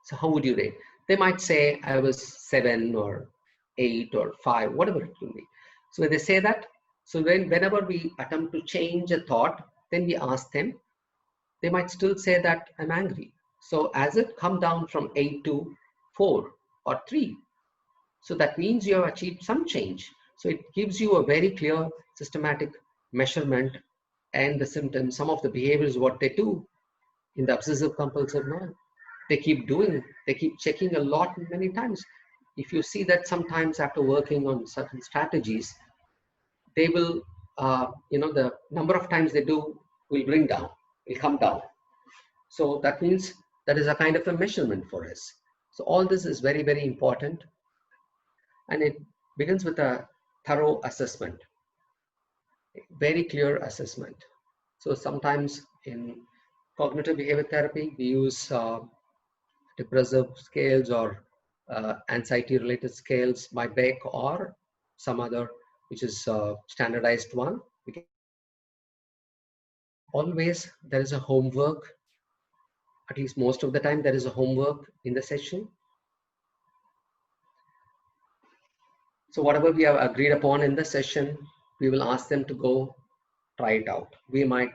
A: So how would you rate? They might say I was 7 or 8 or 5, whatever it will be. So when they say that, so whenever we attempt to change a thought, then we ask them, they might still say that I'm angry. So as it come down from 8 to 4 or 3, so that means you have achieved some change. So it gives you a very clear systematic measurement and the symptoms, some of the behaviors, what they do in the obsessive compulsive mind. They keep doing, they keep checking a lot many times. If you see that sometimes after working on certain strategies, they will, the number of times they do will come down. So that means that is a kind of a measurement for us. So all this is very, very important. And it begins with a thorough assessment, very clear assessment. So sometimes in cognitive behavior therapy, we use depressive scales or anxiety related scales by Beck or some other, which is standardized one. Always there is a homework, at least most of the time there is a homework in the session. So whatever we have agreed upon in the session, we will ask them to go try it out. We might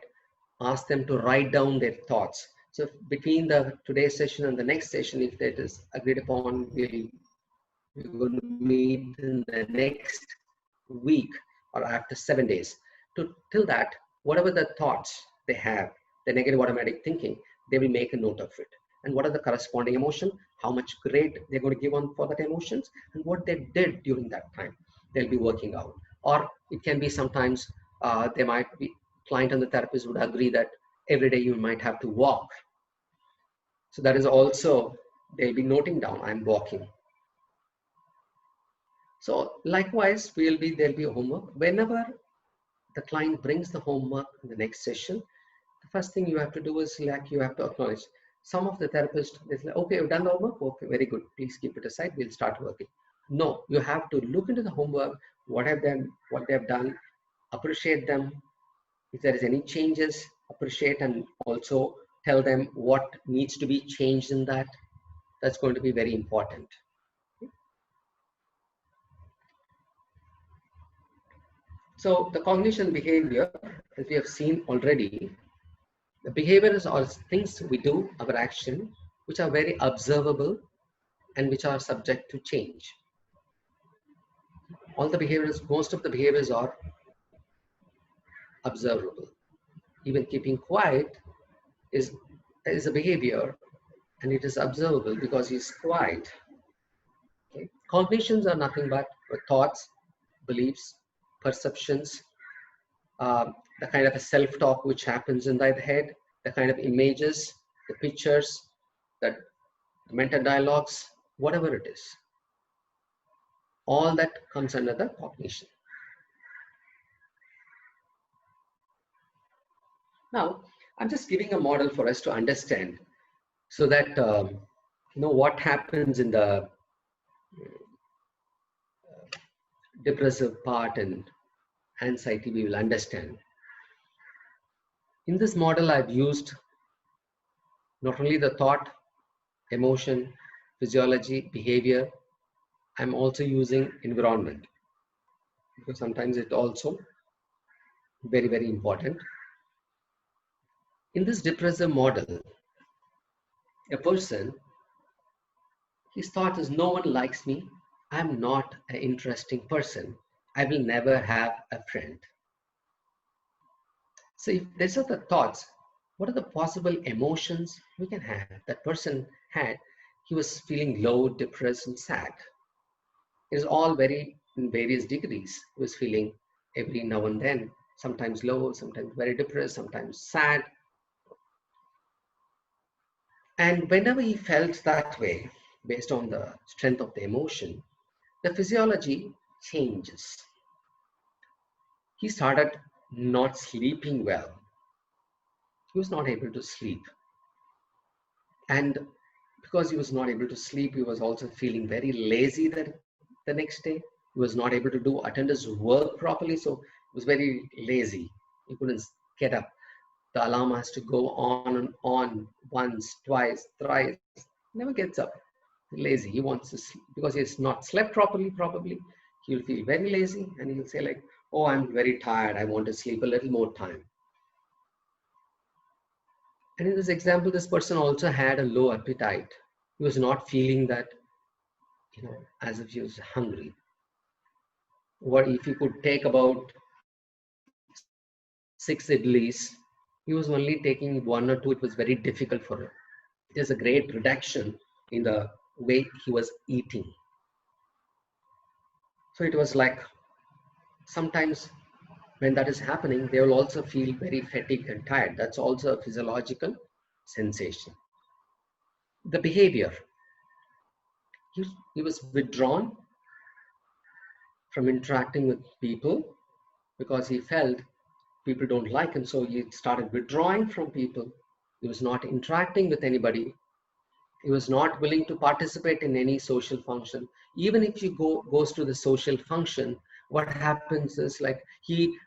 A: ask them to write down their thoughts. So between the today's session and the next session, if that is agreed upon, we're going to meet in the next week or after 7 days. Till that, whatever the thoughts they have, the negative automatic thinking, they will make a note of it. And what are the corresponding emotion, how much grade they're going to give on for that emotions, and what they did during that time, they'll be working out. Or it can be sometimes they might be, client and the therapist would agree that every day you might have to walk. So that is also, they'll be noting down, I'm walking. So likewise, there'll be a homework. Whenever the client brings the homework in the next session, the first thing you have to do is you have to acknowledge. Some of the therapists, they say, okay, you've done the homework, okay, very good, please keep it aside, we'll start working. No, you have to look into the homework, what they've done, appreciate them. If there is any changes, appreciate, and also tell them what needs to be changed in that. That's going to be very important. So the cognition behavior, as we have seen already, the behaviors are things we do, our action, which are very observable and which are subject to change. All the behaviors, most of the behaviors are observable. Even keeping quiet is a behavior, and it is observable because he's quiet. Okay? Cognitions are nothing but thoughts, beliefs, perceptions, the kind of a self-talk which happens inside the head, the kind of images, the pictures, the mental dialogues, whatever it is. All that comes under the cognition. Now, I'm just giving a model for us to understand so that what happens in the depressive part and anxiety we will understand. In this model, I've used not only the thought, emotion, physiology, behavior, I'm also using environment because sometimes it's also very, very important. In this depressive model, a person, his thought is no one likes me, I'm not an interesting person, I will never have a friend. So if these are the thoughts, what are the possible emotions we can have? That person had, he was feeling low, depressed, and sad. It is all very in various degrees. He was feeling every now and then, sometimes low, sometimes very depressed, sometimes sad. And whenever he felt that way, based on the strength of the emotion, the physiology changes. He started not sleeping well. He was not able to sleep. And because he was not able to sleep, he was also feeling very lazy the next day. He was not able to attend his work properly, so he was very lazy. He couldn't get up. The alarm has to go on and on, once, twice, thrice. Never gets up. Lazy. He wants to sleep because he's not slept properly. Probably he'll feel very lazy, and he'll say like, "Oh, I'm very tired. I want to sleep a little more time." And in this example, this person also had a low appetite. He was not feeling that, as if he was hungry. What if he could take about 6 idlis? He was only taking 1 or 2. It was very difficult for him. There's a great reduction in the way he was eating. So it was like sometimes when that is happening, they will also feel very fatigued and tired. That's also a physiological sensation. The behavior. He was withdrawn from interacting with people because he felt people don't like him. So he started withdrawing from people. He was not interacting with anybody. He was not willing to participate in any social function. Even if he goes to the social function, what happens is like he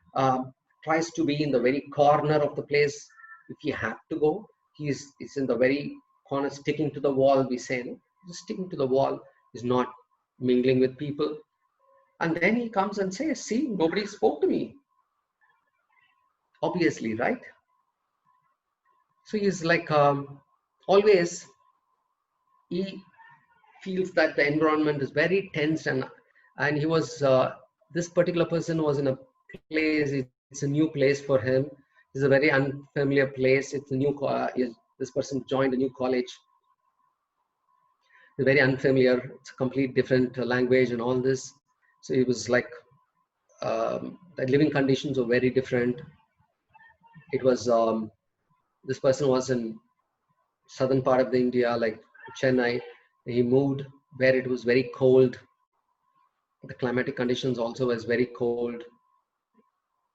A: tries to be in the very corner of the place. If he have to go, he's in the very corner, sticking to the wall. We say, no? Just sticking to the wall. Is not mingling with people. And then he comes and says, "See, nobody spoke to me." Obviously, right? So he's like always. He feels that the environment is very tense, and he was this particular person was in a place. It's a new place for him. It's a very unfamiliar place. It's a new. This person joined a new college. It's very unfamiliar. It's a complete different language and all this. So it was like the living conditions were very different. It was this person was in southern part of the India, like Chennai. He moved where it was very cold. The climatic conditions also was very cold.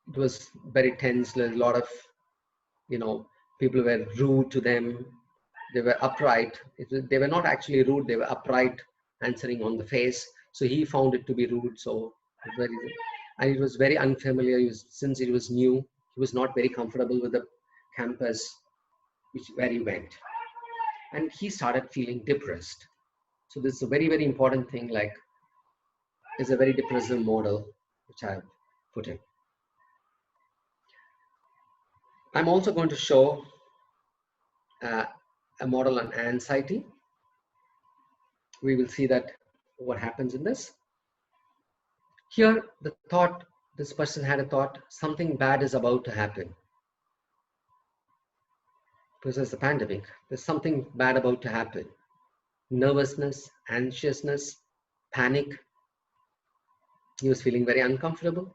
A: It was very tense. There's a lot of, people were rude to them. They were upright. They were not actually rude. They were upright, answering on the face. So he found it to be rude. So and it was very unfamiliar. Since it was new, he was not very comfortable with the campus where he went. And he started feeling depressed. So this is a very, very important thing. Like, it's a very depressive model which I have put in. I'm also going to show a model on anxiety. We will see that what happens in this. Here, the thought, this person had a thought, something bad is about to happen. Because there's a pandemic, there's something bad about to happen. Nervousness, anxiousness, panic. He was feeling very uncomfortable.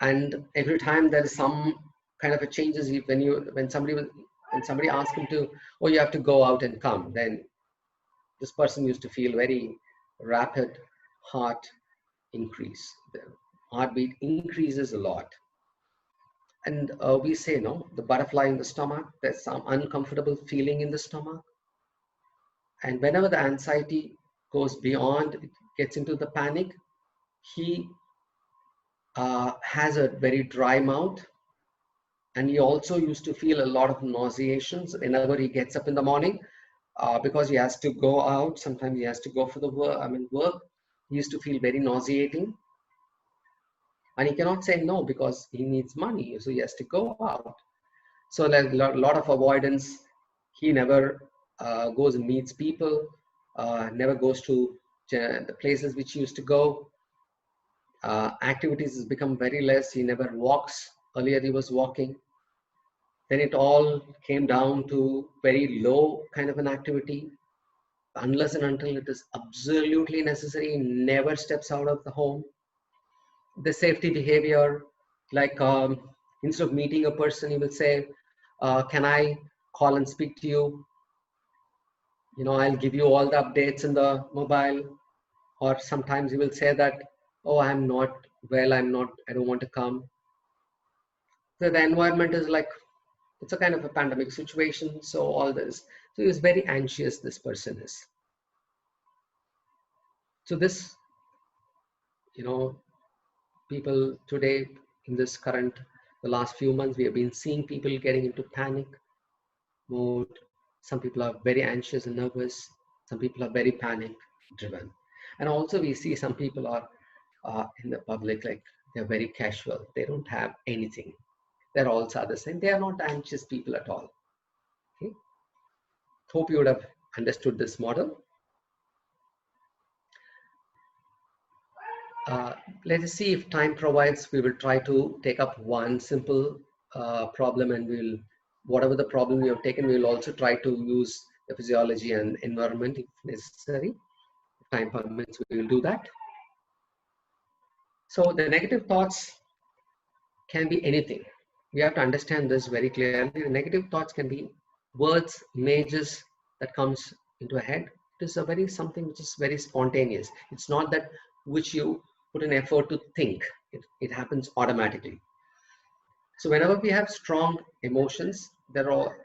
A: And every time there is some kind of a changes, when somebody asks him to, oh, you have to go out and come, then this person used to feel very rapid heart increase. The heartbeat increases a lot. And we say, no, the butterfly in the stomach, there's some uncomfortable feeling in the stomach. And whenever the anxiety goes beyond, it gets into the panic, he has a very dry mouth. And he also used to feel a lot of nauseations whenever he gets up in the morning, because he has to go out. Sometimes he has to go for the work. He used to feel very nauseating. And he cannot say no because he needs money. So he has to go out. So like a lot of avoidance. He never goes and meets people, never goes to the places which he used to go. Activities has become very less. He never walks. Earlier he was walking. Then it all came down to very low kind of an activity. Unless and until it is absolutely necessary, he never steps out of the home. The safety behavior, like instead of meeting a person, he will say, can I call and speak to you? I'll give you all the updates in the mobile. Or sometimes he will say that, oh, I'm not well, I don't want to come. So the environment is like, it's a kind of a pandemic situation. So all this, so he was very anxious, this person is. So this, people today in this the last few months, we have been seeing people getting into panic mode. Some people are very anxious and nervous. Some people are very panic driven. And also we see some people are in the public, like they're very casual. They don't have anything. They're also the same. They are not anxious people at all. Okay. Hope you would have understood this model. Let us see if time provides. We will try to take up one simple problem, and whatever the problem we have taken, we will also try to use the physiology and environment if necessary. If time permits, we will do that. So the negative thoughts can be anything. We have to understand this very clearly. The negative thoughts can be words, images that comes into a head. It is something which is very spontaneous. It's not that which you put an effort to think. It happens automatically. So whenever we have strong emotions, there are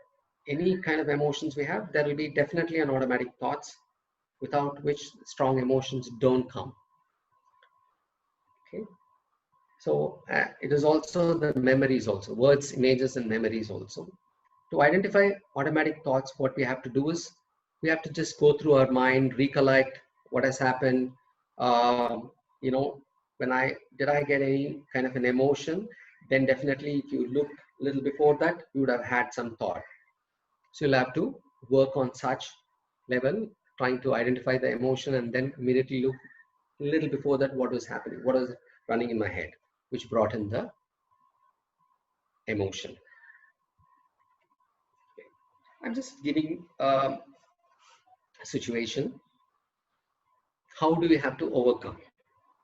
A: any kind of emotions we have, there will be definitely an automatic thoughts, without which strong emotions don't come. Okay. So it is also the memories also, words, images, and memories also. To identify automatic thoughts, what we have to do is we have to just go through our mind, recollect what has happened. Did I get any kind of an emotion? Then definitely, if you look a little before that, you would have had some thought. So you'll have to work on such level, trying to identify the emotion, and then immediately look a little before that what was happening, what was running in my head, which brought in the emotion. Okay. I'm just giving a situation. How do we have to overcome?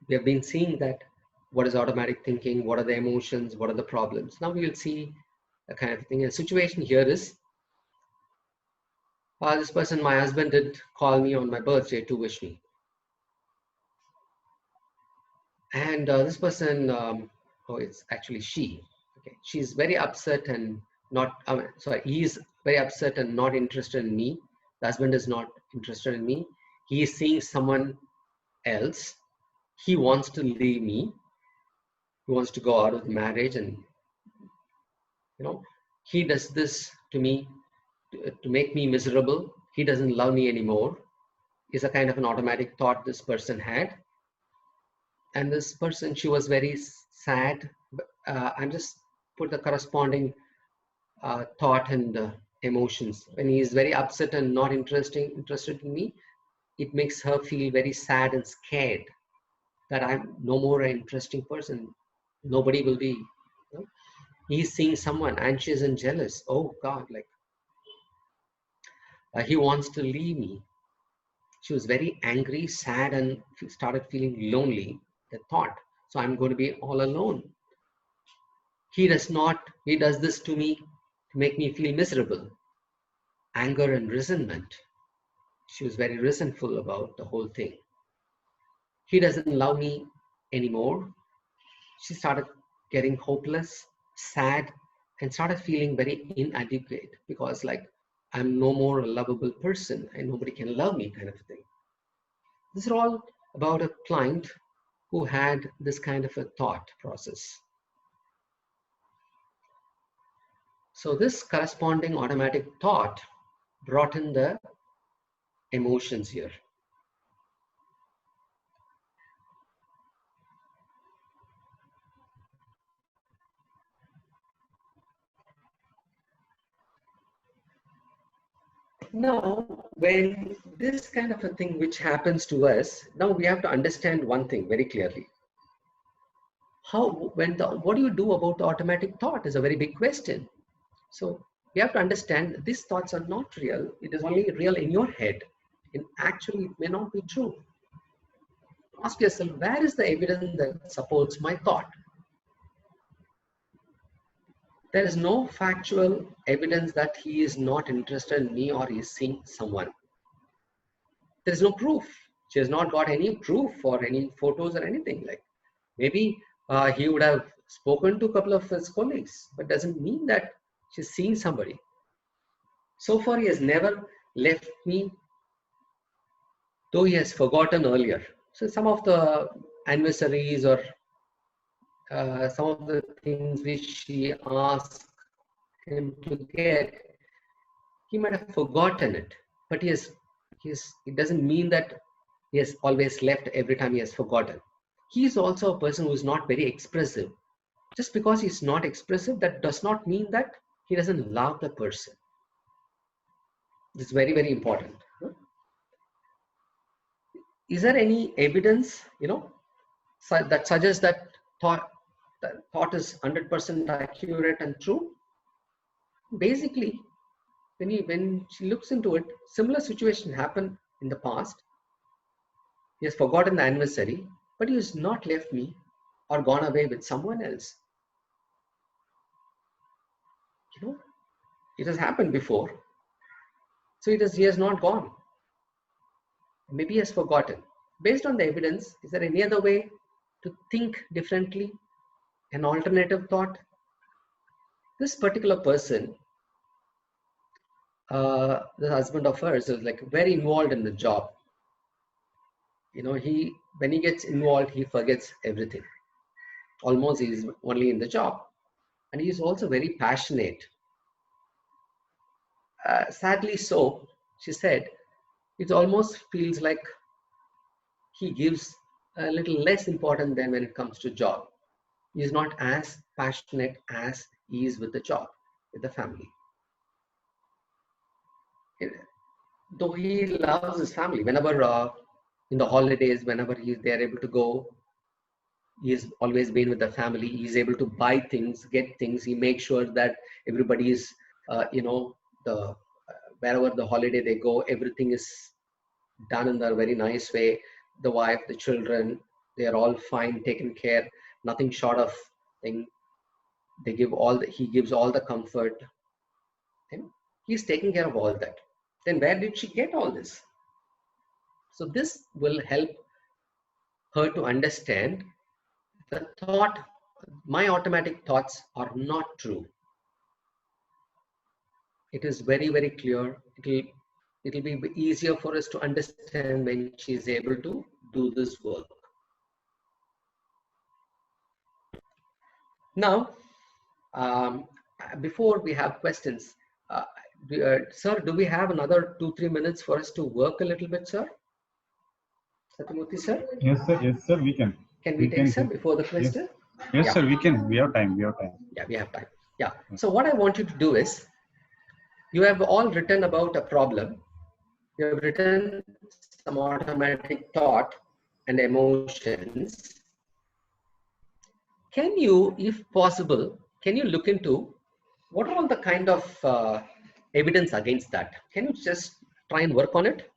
A: We have been seeing that what is automatic thinking, what are the emotions, what are the problems. Now we will see a kind of thing. A situation here is, this person, my husband, did call me on my birthday to wish me. And this person, it's actually she. Okay, she's very upset and not. He's very upset and not interested in me. The husband is not interested in me. He is seeing someone else. He wants to leave me. He wants to go out of marriage, and he does this to me to make me miserable. He doesn't love me anymore. Is a kind of an automatic thought this person had. And this person, she was very sad. I'm just put the corresponding thought and emotions. When he is very upset and not interested in me, it makes her feel very sad and scared that I'm no more an interesting person. Nobody will be. He's seeing someone anxious and jealous. Oh God, like he wants to leave me. She was very angry, sad, and started feeling lonely. The thought, so I'm going to be all alone. He does this to me to make me feel miserable. Anger and resentment. She was very resentful about the whole thing. He doesn't love me anymore. She started getting hopeless, sad, and started feeling very inadequate because, like, I'm no more a lovable person and nobody can love me, kind of a thing. This is all about a client who had this kind of a thought process. So this corresponding automatic thought brought in the emotions here. Now, when this kind of a thing which happens to us, now we have to understand one thing very clearly. What do you do about the automatic thought is a very big question. So you have to understand these thoughts are not real. It is only real in your head. And actually, it may not be true. Ask yourself, where is the evidence that supports my thought? There is no factual evidence that he is not interested in me or he is seeing someone. There is no proof. She has not got any proof or any photos or anything. Like maybe he would have spoken to a couple of his colleagues, but doesn't mean that she's seeing somebody. So far, he has never left me, though he has forgotten earlier. So some of the anniversaries or some of the things which she asked him to get, he might have forgotten it. But it doesn't mean that he has always left every time he has forgotten. He is also a person who is not very expressive. Just because he's not expressive, that does not mean that he doesn't love the person. It's very, very important. Is there any evidence, that suggests that thought is 100% accurate and true? Basically, when she looks into it, similar situation happened in the past. He has forgotten the anniversary, but he has not left me or gone away with someone else. It has happened before. So he has not gone. Maybe he has forgotten. Based on the evidence, is there any other way to think differently? An alternative thought? This particular person, the husband of hers, is like very involved in the job. When he gets involved, he forgets everything. Almost he is only in the job. And he is also very passionate. Sadly so, she said, it almost feels like he gives a little less important than when it comes to job. He is not as passionate as he is with the job, with the family. Though he loves his family, whenever in the holidays, whenever they are able to go, he has always been with the family. He is able to buy things, get things. He makes sure that everybody is, wherever the holiday they go, everything is done in a very nice way. The wife, the children, they are all fine, taken care. Nothing short of thing. He gives all the comfort. He's taking care of all that. Then where did she get all this? So this will help her to understand the thought, my automatic thoughts are not true. It is very, very clear. It will be easier for us to understand when she is able to do this work. Now, before we have questions, sir, do we have another 2-3 minutes for us to work a little bit, sir? Satyamurthy, sir?
B: Yes, sir, we can.
A: Can we take, sir, before the question?
B: Yes, sir, we can. We have time.
A: Yeah, we have time. Yeah. So what I want you to do is, you have all written about a problem. You have written some automatic thought and emotions. Can you, if possible, can you look into what are all the kind of evidence against that? Can you just try and work on it?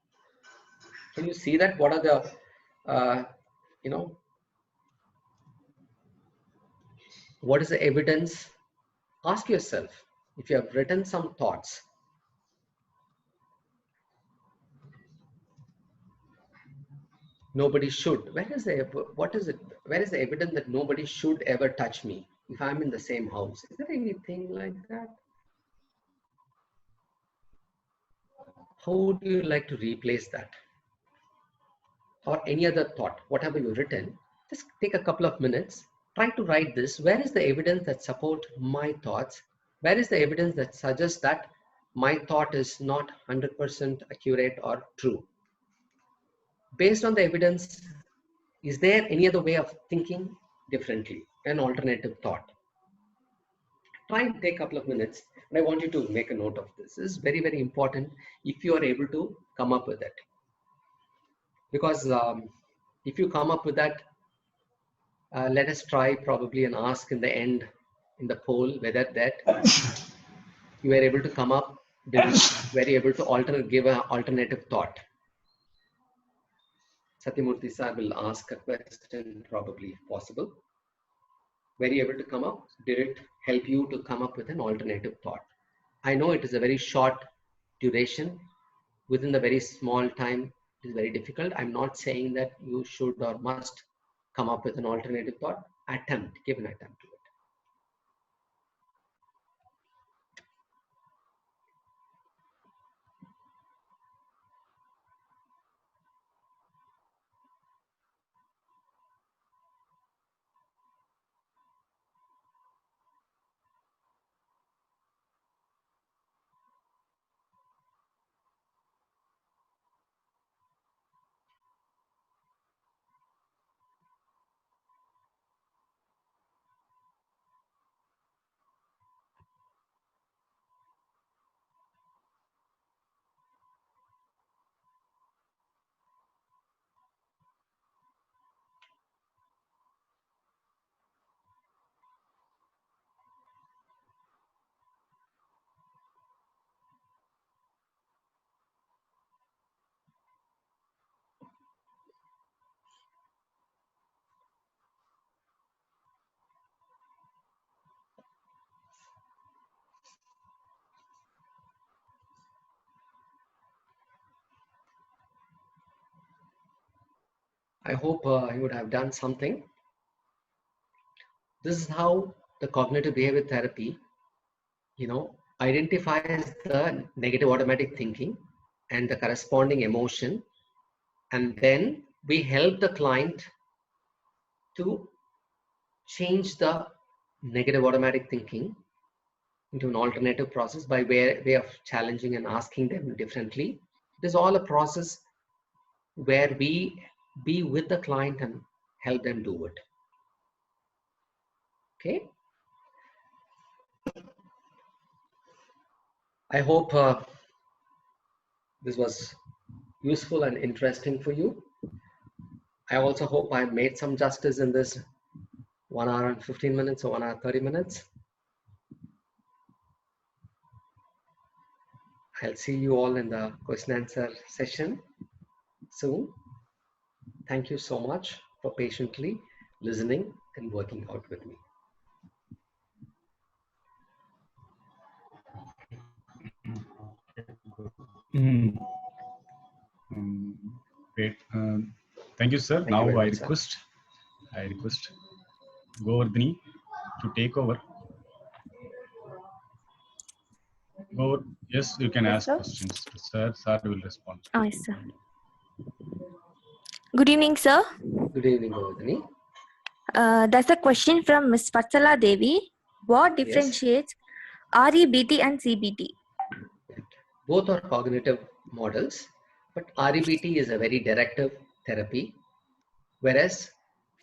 A: Can you see that? What are the, what is the evidence? Ask yourself, if you have written some thoughts, nobody should. Where is the evidence that nobody should ever touch me if I'm in the same house? Is there anything like that? How would you like to replace that? Or any other thought, whatever you've written, just take a couple of minutes, try to write this. Where is the evidence that support my thoughts? Where is the evidence that suggests that my thought is not 100% accurate or true? Based on the evidence, is there any other way of thinking differently, an alternative thought? Try and take a couple of minutes, and I want you to make a note of this. This is very, very important if you are able to come up with it. Because if you come up with that, let us try probably and ask in the end, in the poll, whether that you were able to come up, were able to give an alternative thought. Satyamurthy sir will ask a question probably if possible. Were you able to come up? Did it help you to come up with an alternative thought? I know it is a very short duration. Within the very small time, it is very difficult. I'm not saying that you should or must come up with an alternative thought. Give an attempt to it. I hope you would have done something. This is how the cognitive behavior therapy, identifies the negative automatic thinking and the corresponding emotion. And then we help the client to change the negative automatic thinking into an alternative process by way of challenging and asking them differently. It is all a process where we be with the client and help them do it. Okay. I hope this was useful and interesting for you. I also hope I made some justice in this 1 hour and 15 minutes or 1 hour 30 minutes. I'll see you all in the question answer session soon. Thank you so much for patiently listening and working out with me.
B: Great. Thank you, sir. Now I request Govardhani to take over. Yes, you can ask questions to sir. Sir will respond.
C: Yes, sir. Good evening, sir.
A: Good evening, Govardhani.
C: That's a question from Ms. Vatsala Devi. What differentiates REBT and CBT?
A: Both are cognitive models, but REBT is a very directive therapy, whereas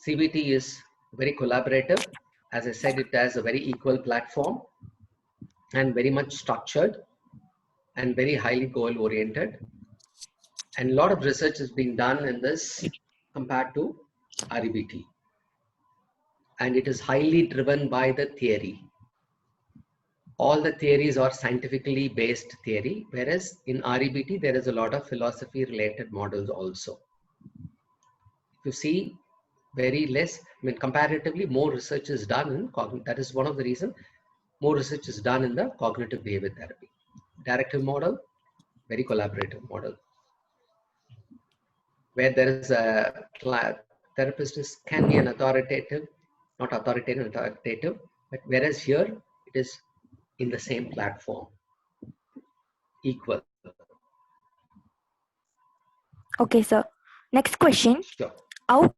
A: CBT is very collaborative. As I said, it has a very equal platform and very much structured and very highly goal oriented. And a lot of research is being done in this compared to REBT. And it is highly driven by the theory. all the theories are scientifically based theory, whereas in REBT, there is a lot of philosophy related models also. If you see, very less, I mean, comparatively more research is done in cognitive. That is one of the reasons more research is done in the cognitive behavior therapy. Directive model, very collaborative model, where there is a therapist can be an authoritative, not authoritative, but whereas here it is in the same platform, equal.
C: Okay, sir. Next question.
A: Sure.
C: How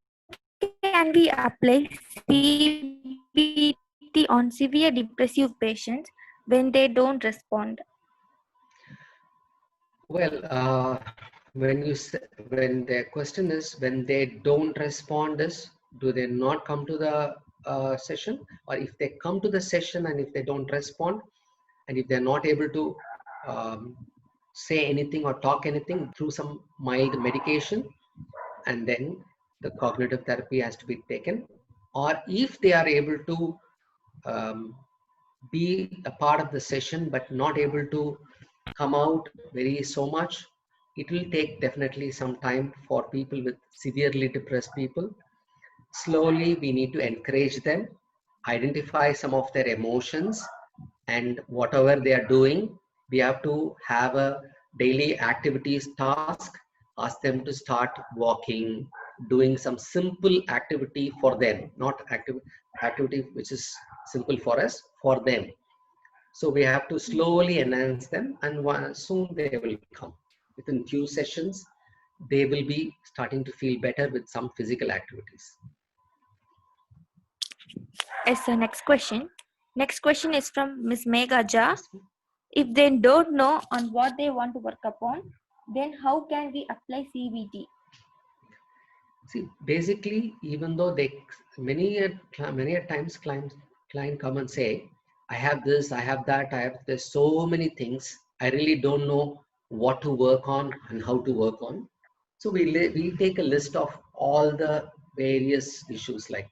C: can we apply CBT on severe depressive patients when they don't respond?
A: Well, when the question is when they don't respond is, do they not come to the session, or if they come to the session and if they don't respond, and if they're not able to say anything or talk anything through some mild medication, and then the cognitive therapy has to be taken, or if they are able to be a part of the session but not able to come out very so much, it will take definitely some time for people with severely depressed people. Slowly we need to encourage them, identify some of their emotions, and whatever they are doing, we have to have a daily activities task, ask them to start walking, doing some simple activity for them, not activity which is simple for us, for them. So we have to slowly enhance them, and soon they will come. Within few sessions, they will be starting to feel better with some physical activities.
C: Yes, sir. Next question. Next question is from Ms. Megha Jha. If they don't know on what they want to work upon, then how can we apply CBT?
A: See, basically, even though they many a times client come and say, I have this, I have that, I have this, so many things. I really don't know what to work on and how to work on. So we take a list of all the various issues, like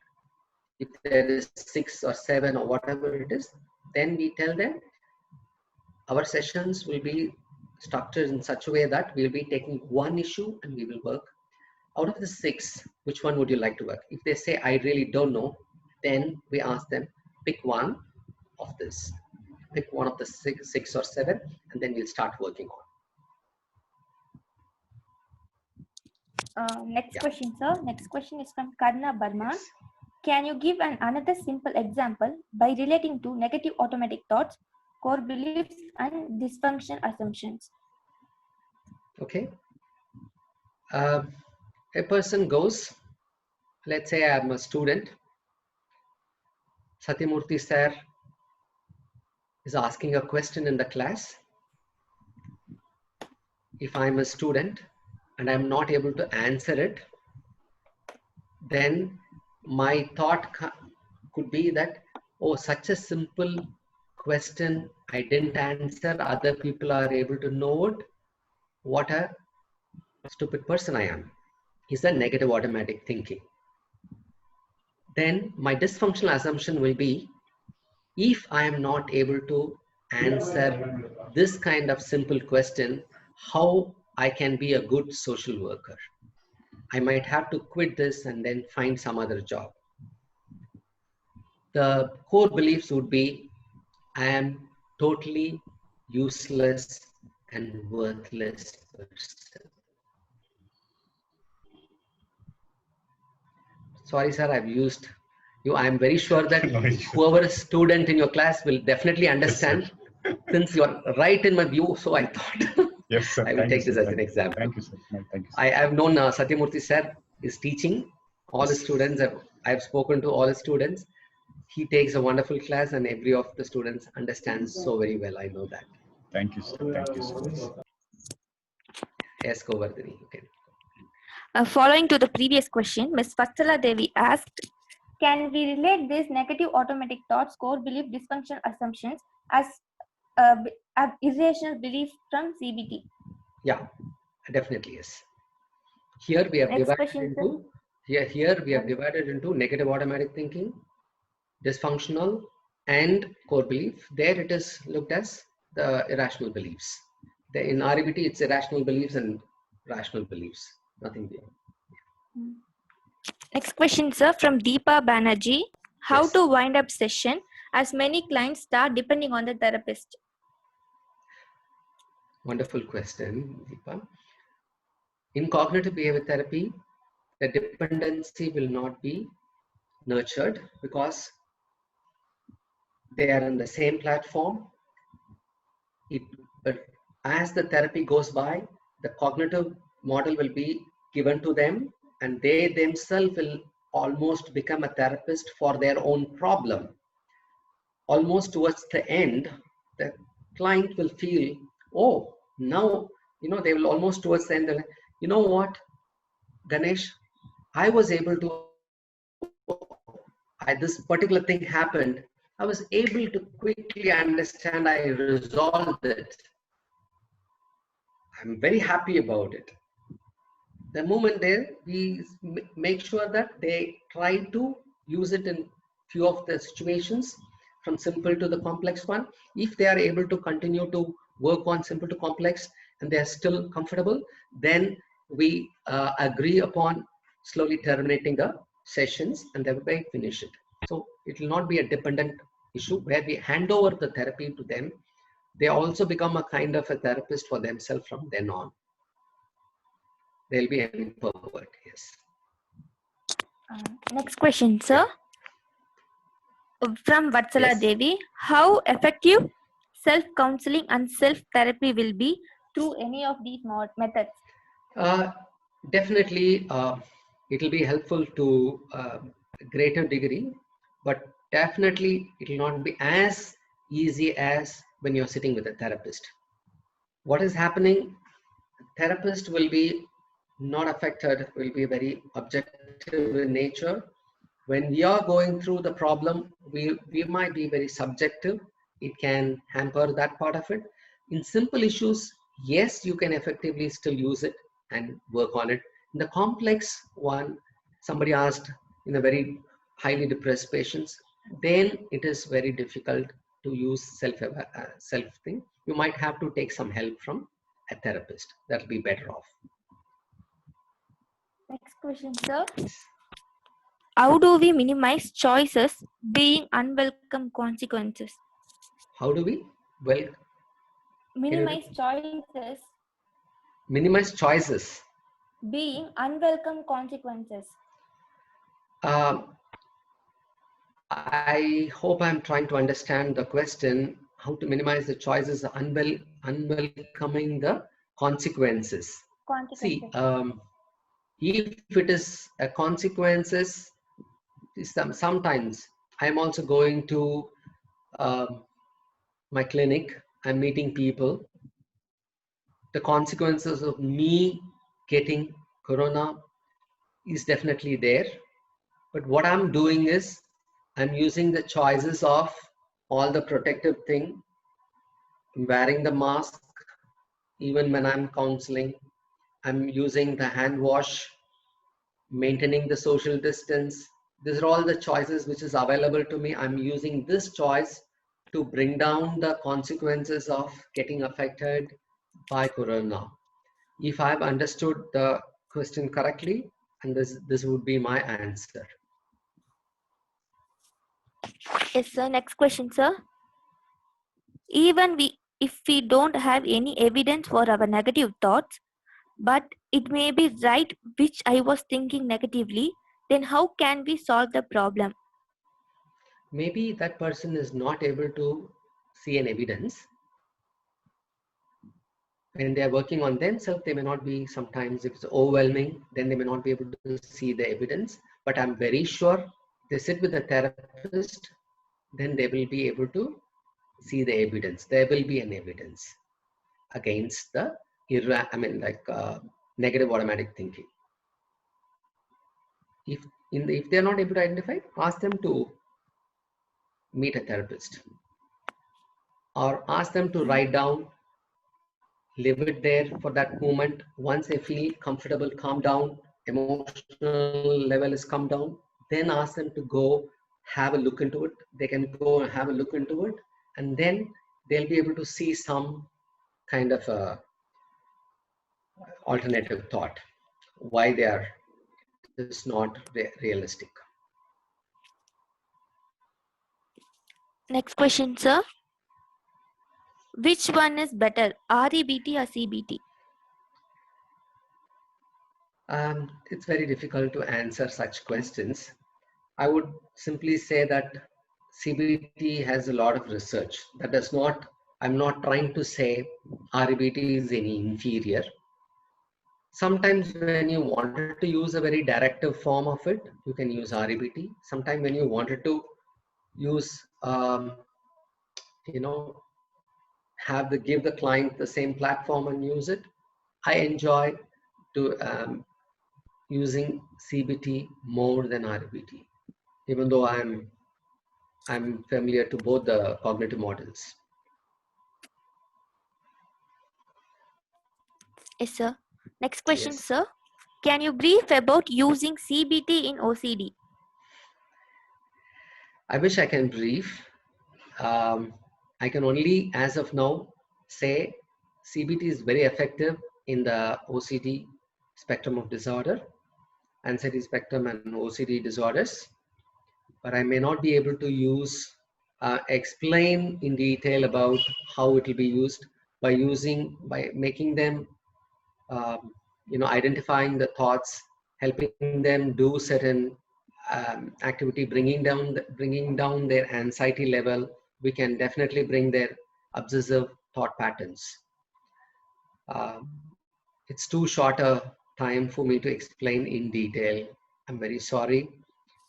A: if there is 6 or 7 or whatever it is, then we tell them our sessions will be structured in such a way that we'll be taking one issue and we will work. Out of the 6, which one would you like to work? If they say, I really don't know, then we ask them, pick one of this. Pick one of the six or 7, and then we'll start working on.
C: Next question, sir. Next question is from Karna Barman.
A: Yes.
C: Can you give another simple example by relating to negative automatic thoughts, core beliefs, and dysfunction assumptions?
A: Okay. A person goes, let's say I'm a student. Satyamurthy sir is asking a question in the class. If I'm a student and I'm not able to answer it, then my thought could be that, oh, such a simple question I didn't answer, other people are able to know it. What a stupid person I am. Is that negative automatic thinking? Then my dysfunctional assumption will be, if I am not able to answer this kind of simple question, how I can be a good social worker? I might have to quit this and then find some other job. The core beliefs would be, I am totally useless and worthless person. Sorry, sir, I've used you. I'm very sure that whoever is student in your class will definitely understand. Yes, since you're right in my view, so I thought
B: yes, sir.
A: I will take this as an example.
B: Thank you, sir. Thank you, sir.
A: I have known Satyamurthy sir is teaching all the students. I've spoken to all the students. He takes a wonderful class and every of the students understands so very well. I know that.
B: Thank you, sir. Thank you so much.
A: Yes, Govardhani, you can.
C: Following to the previous question, Ms. Vatsala Devi asked, can we relate these negative automatic thoughts, core belief, dysfunctional assumptions as irrational belief from CBT?
A: Yeah, definitely yes. Here we have divided into negative automatic thinking, dysfunctional, and core belief. There it is looked as the irrational beliefs. In RBT, it's irrational beliefs and rational beliefs, nothing beyond.
C: Next question, sir, from Deepa Banerjee. How
A: Yes.
C: to wind up session as many clients start depending on the therapist?
A: Wonderful question, Deepa. In cognitive behavior therapy, the dependency will not be nurtured because they are on the same platform. But as the therapy goes by, the cognitive model will be given to them, and they themselves will almost become a therapist for their own problem. Almost towards the end, the client will feel, oh, now, they will almost towards the end, you know what, Ganesh, I was able to, this particular thing happened, I was able to quickly understand, I resolved it. I'm very happy about it. The moment there, we make sure that they try to use it in few of the situations, from simple to the complex one. If they are able to continue to work on simple to complex and they are still comfortable, then we agree upon slowly terminating the sessions and thereby finish it. So it will not be a dependent issue where we hand over the therapy to them. They also become a kind of a therapist for themselves from then on. They'll be empowered, yes.
C: Next question, sir. From Vatsala
A: Yes.
C: Devi. How effective self-counseling and self-therapy will be through any of these methods?
A: Definitely, it will be helpful to a greater degree, but definitely it will not be as easy as when you're sitting with a therapist. What is happening? Therapist will be not affected, will be very objective in nature. When we are going through the problem, we might be very subjective. It can hamper that part of it. In simple issues, yes, you can effectively still use it and work on it. In the complex one, somebody asked in a very highly depressed patients, then it is very difficult to use self thing. You might have to take some help from a therapist. That'll be better off.
C: Next question, sir. How do we minimize choices being unwelcome consequences?
A: How do we
C: minimize choices being unwelcome consequences?
A: I hope I'm trying to understand the question. How to minimize the choices, unwelcoming the consequences. See, if it is a consequences, sometimes I'm also going to my clinic, I'm meeting people. The consequences of me getting corona is definitely there. But what I'm doing is I'm using the choices of all the protective thing, wearing the mask, even when I'm counseling. I'm using the hand wash, maintaining the social distance. These are all the choices which is available to me. I'm using this choice to bring down the consequences of getting affected by corona. If I've understood the question correctly, and this would be my answer.
C: Yes, sir. Next question, sir. Even if we don't have any evidence for our negative thoughts, but it may be right which I was thinking negatively, then how can we solve the problem?
A: Maybe that person is not able to see an evidence. When they are working on themselves, they may not be, sometimes if it's overwhelming, then they may not be able to see the evidence. But I'm very sure they sit with a therapist, then they will be able to see the evidence. There will be an evidence against the negative automatic thinking. If they're not able to identify, ask them to meet a therapist, or ask them to write down, leave it there for that moment. Once they feel comfortable, calm down, emotional level is come down, then ask them to go have a look into it. They can go and have a look into it, and then they'll be able to see some kind of a alternative thought, why they are just not realistic.
C: Next question, sir. Which one is better, REBT or CBT?
A: It's very difficult to answer such questions. I would simply say that CBT has a lot of research. That does not, I'm not trying to say REBT is any inferior. Sometimes when you wanted to use a very directive form of it, you can use REBT. Sometimes when you wanted to use, give the client the same platform and use it, I enjoy to using CBT more than REBT, even though I'm familiar to both the cognitive models.
C: Yes, sir. Next question,
A: Yes.
C: sir. Can you brief about using CBT in OCD?
A: I wish I can brief. I can only, as of now, say CBT is very effective in the OCD spectrum of disorder, anxiety spectrum and OCD disorders, but I may not be able to explain in detail about how it will be used by making them, identifying the thoughts, helping them do certain activity, bringing down their anxiety level. We can definitely bring their obsessive thought patterns. It's too short a time for me to explain in detail. I'm very sorry,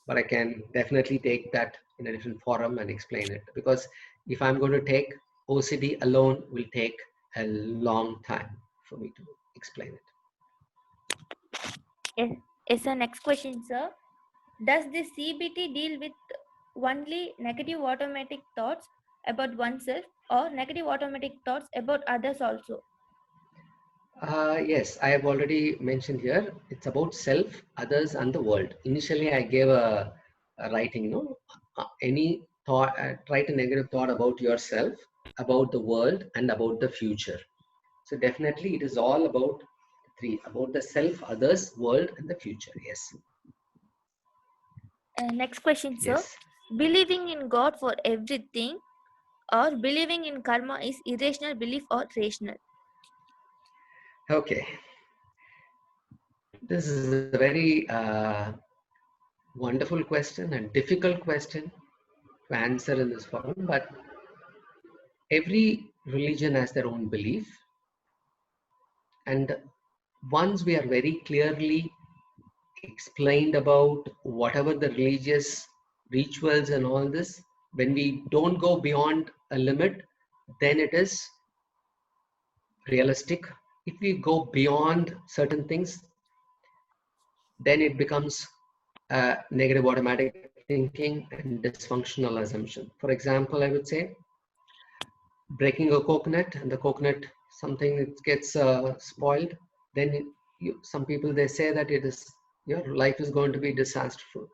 A: but I can definitely take that in a different forum and explain it, because if I'm going to take OCD alone, will take a long time for me to explain it.
C: Yes, sir. Next question, sir. Does the CBT deal with only negative automatic thoughts about oneself or negative automatic thoughts about others also?
A: Yes, I have already mentioned here. It's about self, others, and the world. Initially, I gave a writing, any thought, write a negative thought about yourself, about the world, and about the future. So definitely, it is all about three: about the self, others, world, and the future. Yes.
C: Next question, sir.
A: Yes.
C: Believing in God for everything or believing in karma is irrational belief or rational?
A: Okay. This is a very wonderful question and difficult question to answer in this forum, but every religion has their own belief, and once we are very clearly explained about whatever the religious rituals and all this, when we don't go beyond a limit, then it is realistic. If we go beyond certain things, then it becomes negative automatic thinking and dysfunctional assumption. For example, I would say breaking a coconut, and the coconut, something that gets spoiled, then some people, they say that your life is going to be disastrous.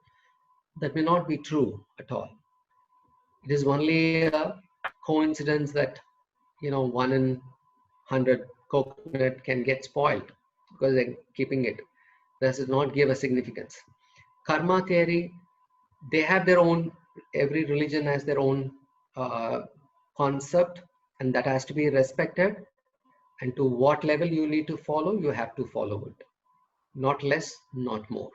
A: That may not be true at all. It is only a coincidence that 1 in 100 coconut can get spoiled because they're keeping it. That does not give a significance. Karma theory, they have their own, every religion has their own concept, and that has to be respected, and to what level you need to follow, you have to follow it, not less, not more.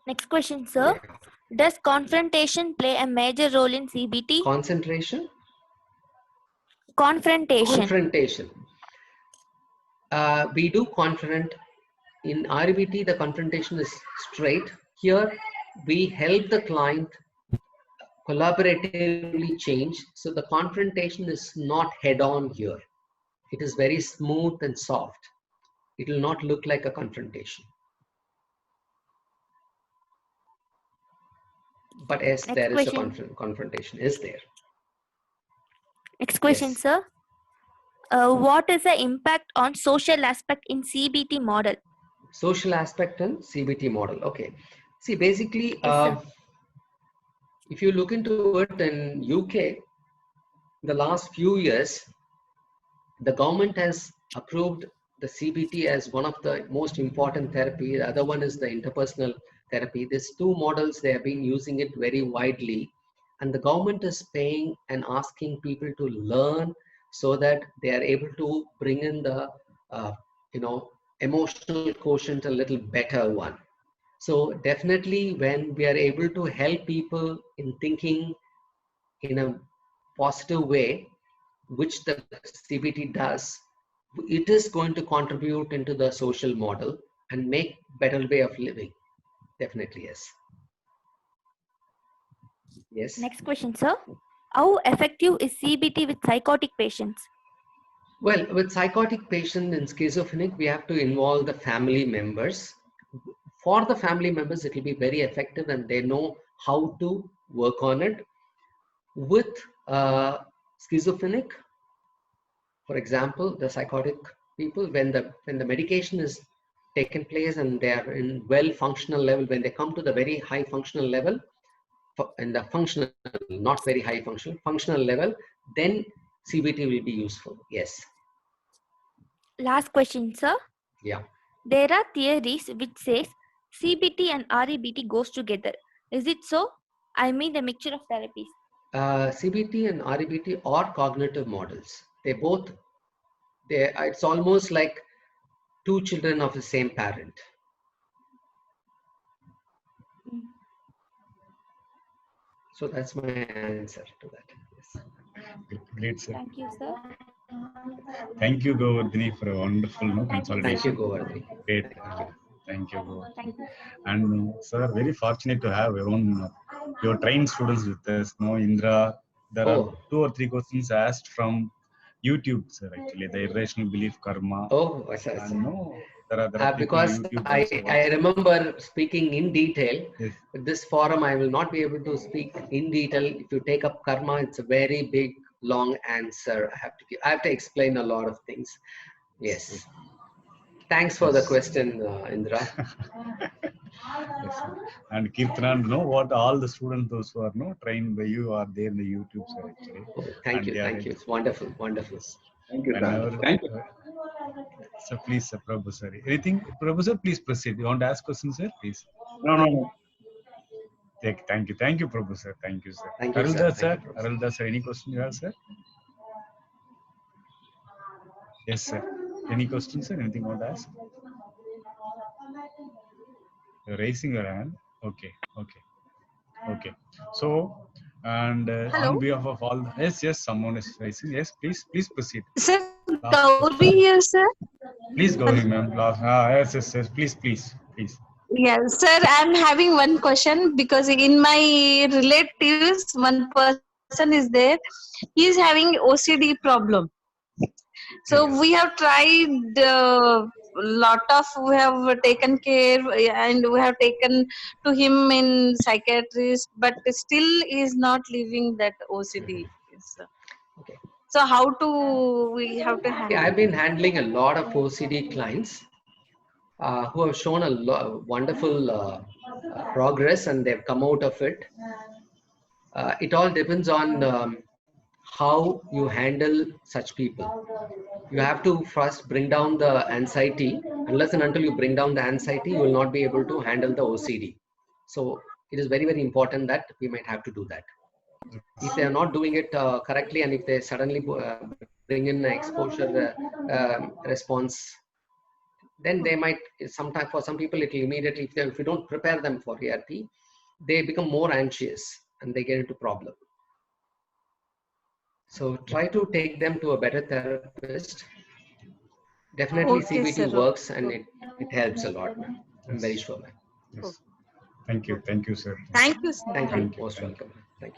C: Next question, sir. Yeah. Does confrontation play a major role in CBT?
A: Concentration?
C: Confrontation.
A: We do confront. In REBT, the confrontation is straight. Here, we help the client collaboratively change. So the confrontation is not head-on here. It is very smooth and soft. It will not look like a confrontation. But yes, there is a confrontation is there.
C: Next question, yes, sir. What is the impact on social aspect in CBT model?
A: Social aspect and CBT model. Okay. See, basically,
C: Yes, sir.
A: if you look into it in UK, the last few years, the government has approved the CBT as one of the most important therapy. The other one is the interpersonal therapy. These two models, they have been using it very widely, and the government is paying and asking people to learn so that they are able to bring in the uh, you know emotional quotient a little better one. So definitely, when we are able to help people in thinking in a positive way, which the CBT does, it is going to contribute into the social model and make better way of living. Definitely, yes. Yes.
C: Next question, sir. How effective is CBT with psychotic patients?
A: Well, with psychotic patient and schizophrenic, we have to involve the family members. For the family members, it will be very effective and they know how to work on it. With schizophrenic, for example, the psychotic people, when the medication is taken place and they are in well functional level, when they come to the very high functional level, in the functional, not very high functional level, then CBT will be useful. Yes.
C: Last question, sir.
A: Yeah.
C: There are theories which says CBT and REBT goes together. Is it so? I mean the mixture of therapies.
A: CBT and REBT are cognitive models. It's almost like two children of the same parent. So that's my answer to that. Yes.
B: Great, sir.
C: Thank you, sir.
B: Thank you, Govardhani, for a wonderful
C: Thank you,
A: Thank you,
B: consolidation.
A: Govardhani.
B: Great.
A: Thank you.
B: Thank you, Govardhani.
C: Thank you.
B: And sir, very fortunate to have your trained students with us. No, Indra, there are
A: Oh,
B: 2 or 3 questions asked from YouTube, sir. Actually, the irrational belief karma,
A: oh, I see.
B: and no, there are people
A: Because
B: YouTube also
A: I
B: watching.
A: remember speaking in detail.
B: Yes,
A: With this forum, I will not be able to speak in detail. If you take up karma, it's a very big, long answer. I have to explain a lot of things. Yes. Thanks for the
B: yes.
A: question, Indra.
B: Yes, sir. And Kirtana, know what all the students, those who are no trained by you, are there in the YouTube, sir, actually,
A: Oh, thank
B: and
A: you,
B: they are
A: thank you. It's wonderful, wonderful,
B: yes.
D: Thank you, sir.
B: Whenever,
D: Thank you.
B: so please, sir, Prabhu, sir. Anything, Prabhu, sir, please proceed. You want to ask questions, sir, please.
D: No, no, no.
B: Thank you, Prabhu, sir. Thank you, sir.
A: thank you, sir. Thank you, Professor.
B: Arulda, sir, any question you have, sir? Yes, sir. Any questions, sir? Anything you want to ask? You're raising your hand. Okay, okay, okay. So, and
E: Hello.
B: on behalf of all, yes, someone is raising. Yes, please proceed.
E: Sir,
B: Last
E: Gauri
B: question.
E: here, sir.
B: Please, Gauri, ma'am. Yes, please.
E: Yes, sir. I'm having one question because in my relatives, one person is there. He is having OCD problem. So
A: Yes.
E: we have tried we have taken care and we have taken to him in psychiatrist, but still is not leaving that OCD. Yes, sir.
A: Okay.
E: So how to we have to
A: Yeah,
E: handle?
A: I've been handling a lot of OCD clients who have shown a wonderful progress and they've come out of it. It all depends on how you handle such people. You have to first bring down the anxiety. Unless and until you bring down the anxiety, you will not be able to handle the OCD. So it is very, very important that we might have to do that. If they are not doing it correctly and if they suddenly bring in exposure response, then they might, sometimes for some people, it will immediately, if you don't prepare them for ERP, they become more anxious and they get into problem. So try to take them to a better therapist. Definitely
E: Okay,
A: CBT
E: sir.
A: works and it helps a lot, ma'am. I'm
B: Yes,
A: very sure, ma'am.
B: yes. Thank you, sir.
E: Thank you, sir.
A: Thank you.
B: Thank you.
A: Most
B: Thank you.
A: welcome. Thank you.